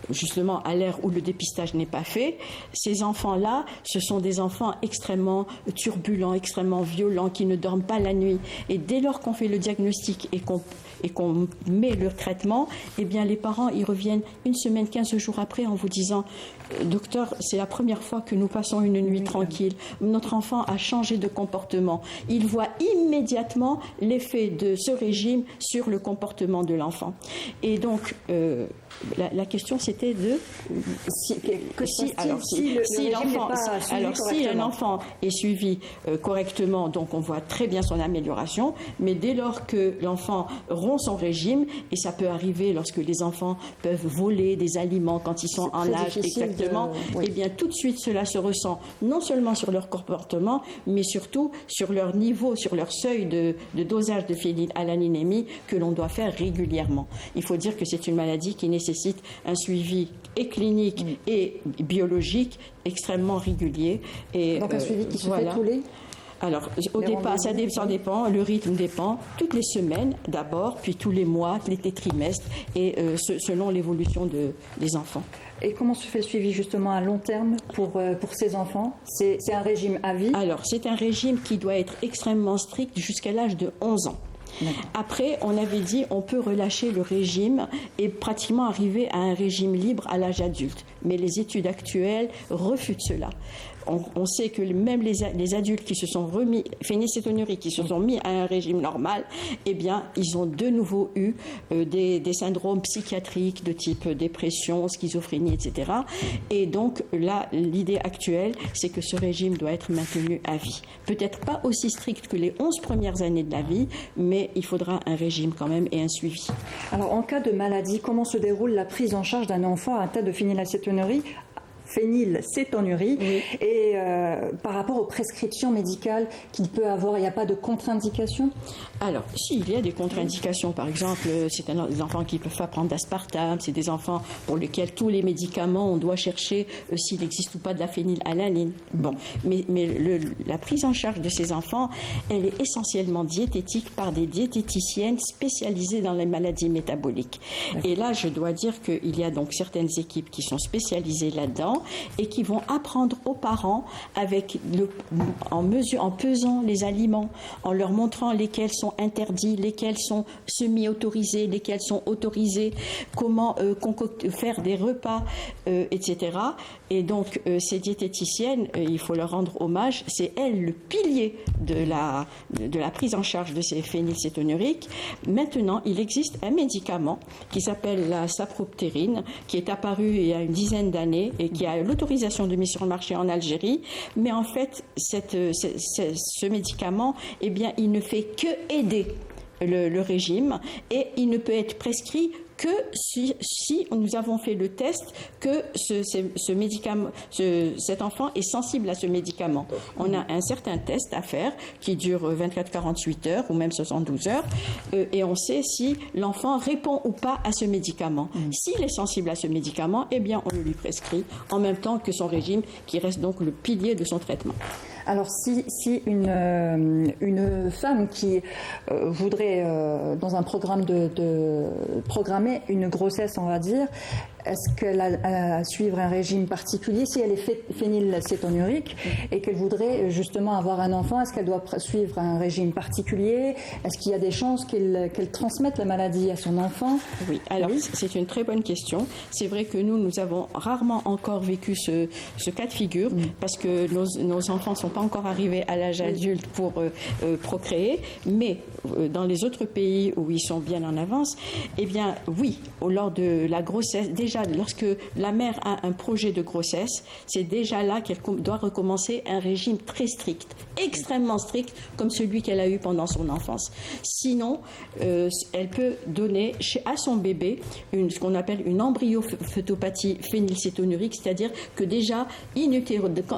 justement à l'ère où le dépistage n'est pas fait, ces enfants-là, ce sont des enfants extrêmement turbulents, extrêmement violents, qui ne dorment pas la nuit. Et dès lors qu'on fait le diagnostic et qu'on met le traitement, eh bien les parents y reviennent 1 semaine, 15 jours après en vous disant « Docteur, c'est la première fois que nous passons une nuit tranquille. Notre enfant a changé de comportement. » Il voit immédiatement l'effet de ce régime sur le comportement de l'enfant. Et donc, la question c'était de si un enfant est suivi correctement, donc on voit très bien son amélioration, mais dès lors que l'enfant rompt son régime, et ça peut arriver lorsque les enfants peuvent voler des aliments quand ils sont en âge exactement, et bien tout de suite cela se ressent non seulement sur leur comportement, mais surtout sur leur niveau, sur leur seuil de dosage de phénylaalaninémie que l'on doit faire régulièrement. Il faut dire que c'est une maladie qui nécessite un suivi et clinique et biologique extrêmement régulier. Et, donc un suivi qui se fait tous les... Alors, au départ, ça dépend, le rythme dépend, toutes les semaines d'abord, puis tous les mois, les trimestres, et selon l'évolution des enfants. Et comment se fait le suivi justement à long terme pour ces enfants? C'est un régime à vie? Alors, c'est un régime qui doit être extrêmement strict jusqu'à l'âge de 11 ans. Après, on avait dit on peut relâcher le régime et pratiquement arriver à un régime libre à l'âge adulte. Mais les études actuelles refutent cela. On sait que même les adultes qui se sont remis, phénylcétonurie, qui se sont mis à un régime normal, eh bien, ils ont de nouveau eu des syndromes psychiatriques de type dépression, schizophrénie, etc. Et donc, là, l'idée actuelle, c'est que ce régime doit être maintenu à vie. Peut-être pas aussi strict que les 11 premières années de la vie, mais il faudra un régime quand même et un suivi. Alors, en cas de maladie, comment se déroule la prise en charge d'un enfant atteint de phénylcétonurie et par rapport aux prescriptions médicales qu'il peut avoir, il n'y a pas de contre-indication? Alors, il y a des contre-indications. Par exemple, c'est des enfants qui ne peuvent pas prendre d'aspartame, c'est des enfants pour lesquels tous les médicaments, on doit chercher s'il n'existe ou pas de la phénylalanine. Bon, mais la prise en charge de ces enfants, elle est essentiellement diététique par des diététiciennes spécialisées dans les maladies métaboliques. Et là, je dois dire qu'il y a donc certaines équipes qui sont spécialisées là-dedans et qui vont apprendre aux parents en pesant les aliments, en leur montrant lesquels sont interdits, lesquels sont semi-autorisés, lesquels sont autorisés, comment faire des repas, etc. Et donc, ces diététiciennes, il faut leur rendre hommage, c'est elles le pilier de la prise en charge de ces phénylcétonuriques. Maintenant, il existe un médicament qui s'appelle la saproptérine, qui est apparu il y a une dizaine d'années et qui a l'autorisation de mise sur le marché en Algérie. Mais en fait, ce médicament, eh bien, il ne fait que aider le régime et il ne peut être prescrit que si nous avons fait le test que ce médicament, cet enfant est sensible à ce médicament. On a un certain test à faire qui dure 24-48 heures ou même 72 heures et on sait si l'enfant répond ou pas à ce médicament. S'il est sensible à ce médicament, eh bien on le lui prescrit en même temps que son régime qui reste donc le pilier de son traitement. Alors, si une femme qui voudrait, dans un programme de programmer une grossesse, on va dire, est-ce qu'elle a à suivre un régime particulier? Si elle est phénylcétonurique et qu'elle voudrait justement avoir un enfant, est-ce qu'elle doit suivre un régime particulier? Est-ce qu'il y a des chances qu'elle transmette la maladie à son enfant? Oui, alors c'est une très bonne question. C'est vrai que nous avons rarement encore vécu ce cas de figure parce que nos enfants ne sont pas encore arrivés à l'âge adulte pour procréer, mais dans les autres pays où ils sont bien en avance, eh bien oui, lors de la grossesse, déjà lorsque la mère a un projet de grossesse, c'est déjà là qu'elle doit recommencer un régime très strict, extrêmement strict, comme celui qu'elle a eu pendant son enfance. Sinon, elle peut donner à son bébé ce qu'on appelle une embryophétopathie phénylcétonurique, c'est-à-dire que déjà,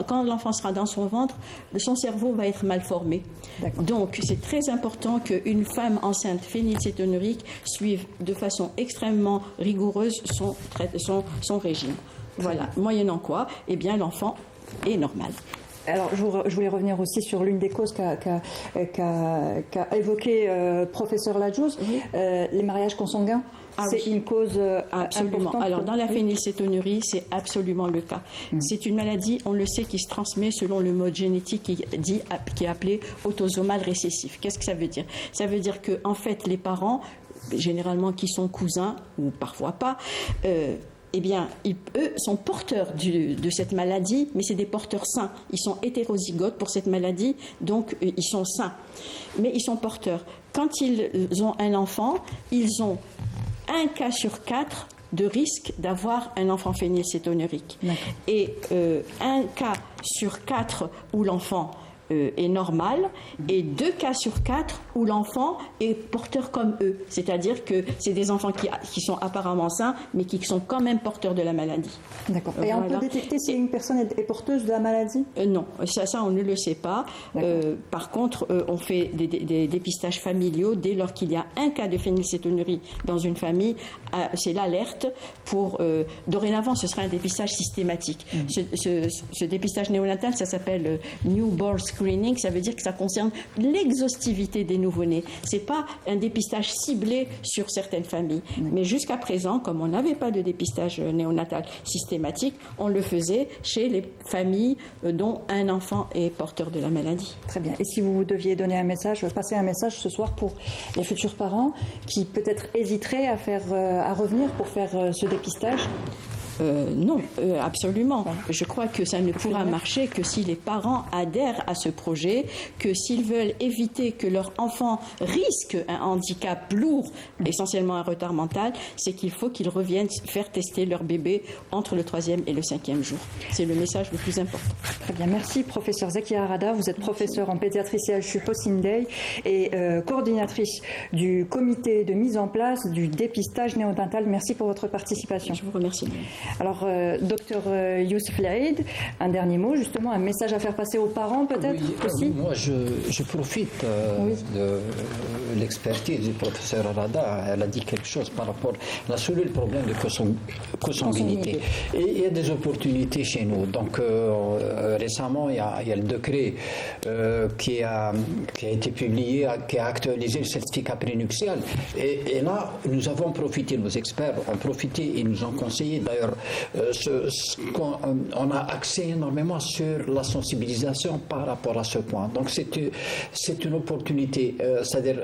quand l'enfant sera dans son ventre, son cerveau va être mal formé. Donc, c'est très important qu'une femme enceinte phénylcétonurique suive de façon extrêmement rigoureuse son régime. Voilà. Moyennant quoi, eh bien, l'enfant est normal. Alors, je voulais revenir aussi sur l'une des causes qu'a évoqué professeur Ladjouz, les mariages consanguins. c'est une cause absolument. importante. Alors, dans la phénylcétonurie, c'est absolument le cas. C'est une maladie, on le sait, qui se transmet selon le mode génétique qui est appelé autosomal récessif. Qu'est-ce que ça veut dire? Ça veut dire que, en fait, les parents, généralement qui sont cousins, ou parfois pas, eh bien, eux sont porteurs de cette maladie, mais c'est des porteurs sains. Ils sont hétérozygotes pour cette maladie, donc ils sont sains. Mais ils sont porteurs. Quand ils ont un enfant, ils ont 1 cas sur 4 de risque d'avoir un enfant phénylcétonurique. Et 1 cas sur 4 où l'enfant est normal, et 2 cas sur 4 où l'enfant est porteur comme eux. C'est-à-dire que c'est des enfants qui sont apparemment sains, mais qui sont quand même porteurs de la maladie. D'accord. Et on peut détecter si une personne est porteuse de la maladie? Non, ça on ne le sait pas. Par contre, on fait des dépistages familiaux dès lors qu'il y a 1 cas de phénylcétonurie dans une famille. C'est l'alerte pour... dorénavant, ce sera un dépistage systématique. Ce dépistage néonatal, ça s'appelle newborn screening. Ça veut dire que ça concerne l'exhaustivité des nouveau-nés. C'est pas un dépistage ciblé sur certaines familles. Mais jusqu'à présent, comme on n'avait pas de dépistage néonatal systématique, on le faisait chez les familles dont un enfant est porteur de la maladie. Très bien. Et si vous deviez donner un message, passer un message ce soir pour les futurs parents qui peut-être hésiteraient à revenir pour faire ce dépistage? Non, absolument. Je crois que ça ne pourra marcher que si les parents adhèrent à ce projet, que s'ils veulent éviter que leur enfant risque un handicap lourd, essentiellement un retard mental, c'est qu'il faut qu'ils reviennent faire tester leur bébé entre le 3e et le 5e jour. C'est le message le plus important. Très bien, merci professeur Zakia Arada. Vous êtes professeur en pédiatrie CHU Posindey et coordinatrice du comité de mise en place du dépistage néonatal. Merci pour votre participation. Je vous remercie. Alors, docteur Youssef Laïd, un dernier mot, justement, un message à faire passer aux parents peut-être aussi. Moi, je profite de l'expertise du professeur Arada. Elle a dit quelque chose par rapport à soulever le problème de consanguinité. Et il y a des opportunités chez nous. Donc, récemment, il y a le décret qui a été publié, qui a actualisé le certificat prénuptial. Et là, nous avons profité, nos experts ont profité et nous ont conseillé, d'ailleurs, on a axé énormément sur la sensibilisation par rapport à ce point. Donc c'est une opportunité, c'est-à-dire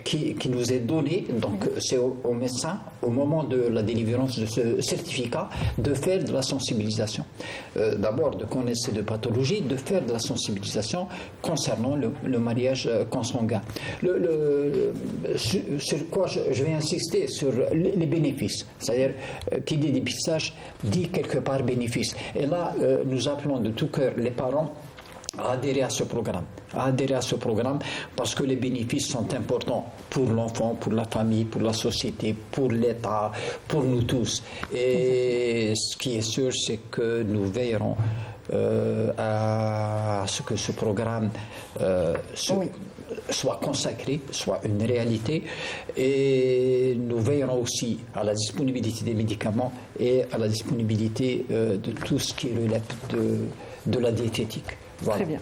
qui nous est donnée, donc c'est aux médecins, au moment de la délivrance de ce certificat, de faire de la sensibilisation. D'abord de connaître ces 2 pathologies, de faire de la sensibilisation concernant le mariage consanguin. Sur quoi je vais insister, sur les bénéfices. C'est-à-dire, qui dit dépistage dit quelque part bénéfice. Et là, nous appelons de tout cœur les parents à adhérer à ce programme, parce que les bénéfices sont importants pour l'enfant, pour la famille, pour la société, pour l'État, pour nous tous. Et ce qui est sûr, c'est que nous veillerons à ce que ce programme soit consacré, soit une réalité, et nous veillerons aussi à la disponibilité des médicaments et à la disponibilité de tout ce qui relève de la diététique. Voilà. Très bien.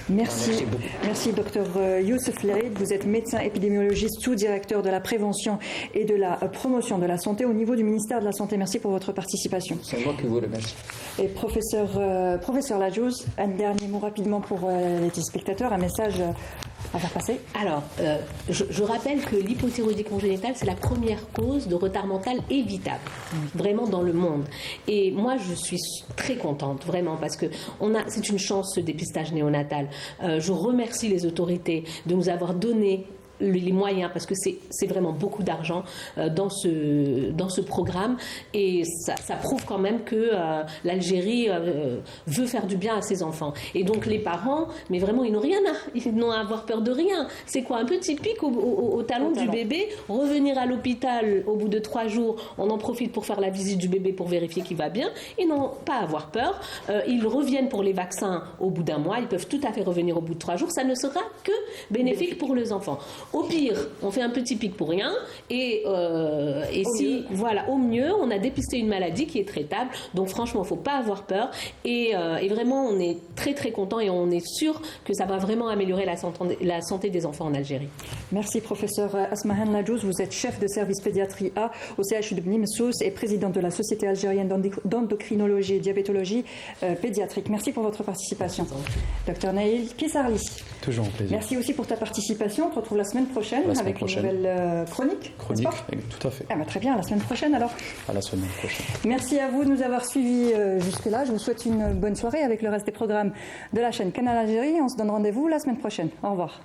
Merci. Merci, docteur Youssef Laïd. Vous êtes médecin épidémiologiste, sous-directeur de la prévention et de la promotion de la santé au niveau du ministère de la Santé. Merci pour votre participation. C'est moi qui vous remercie. Et professeur Ladjouz, un dernier mot rapidement pour les téléspectateurs, un message à faire passer. Alors, je rappelle que l'hypothyroïdie congénitale, c'est la première cause de retard mental évitable, vraiment dans le monde. Et moi, je suis très contente, vraiment, parce que c'est une chance, ce dépistage néonatal. Je remercie les autorités de nous avoir donné les moyens, parce que c'est vraiment beaucoup d'argent dans ce programme, et ça prouve quand même que l'Algérie veut faire du bien à ses enfants. Et donc les parents, mais vraiment, ils n'ont à avoir peur de rien. C'est quoi, un petit pic au talon du bébé, revenir à l'hôpital au bout de 3 jours, on en profite pour faire la visite du bébé pour vérifier qu'il va bien, et non pas avoir peur. Ils reviennent pour les vaccins au bout d'1 mois, ils peuvent tout à fait revenir au bout de 3 jours, ça ne sera que bénéfique pour les enfants. Au pire, on fait un petit pic pour rien, et au mieux, on a dépisté une maladie qui est traitable. Donc franchement, il ne faut pas avoir peur, et vraiment, on est très très content et on est sûr que ça va vraiment améliorer la santé des enfants en Algérie. Merci professeur Asmahan Ladjouz, vous êtes chef de service pédiatrie A au CHU de Beni Messous et présidente de la Société algérienne d'endocrinologie et diabétologie pédiatrique. Merci pour votre participation. Docteur Naïl Kessarli. Toujours un plaisir. Merci aussi pour ta participation. On te retrouve la semaine prochaine avec une nouvelle chronique. Chronique, tout à fait. Ah bah très bien, à la semaine prochaine alors. À la semaine prochaine. Merci à vous de nous avoir suivis jusque-là. Je vous souhaite une bonne soirée avec le reste des programmes de la chaîne Canal Algérie. On se donne rendez-vous la semaine prochaine. Au revoir.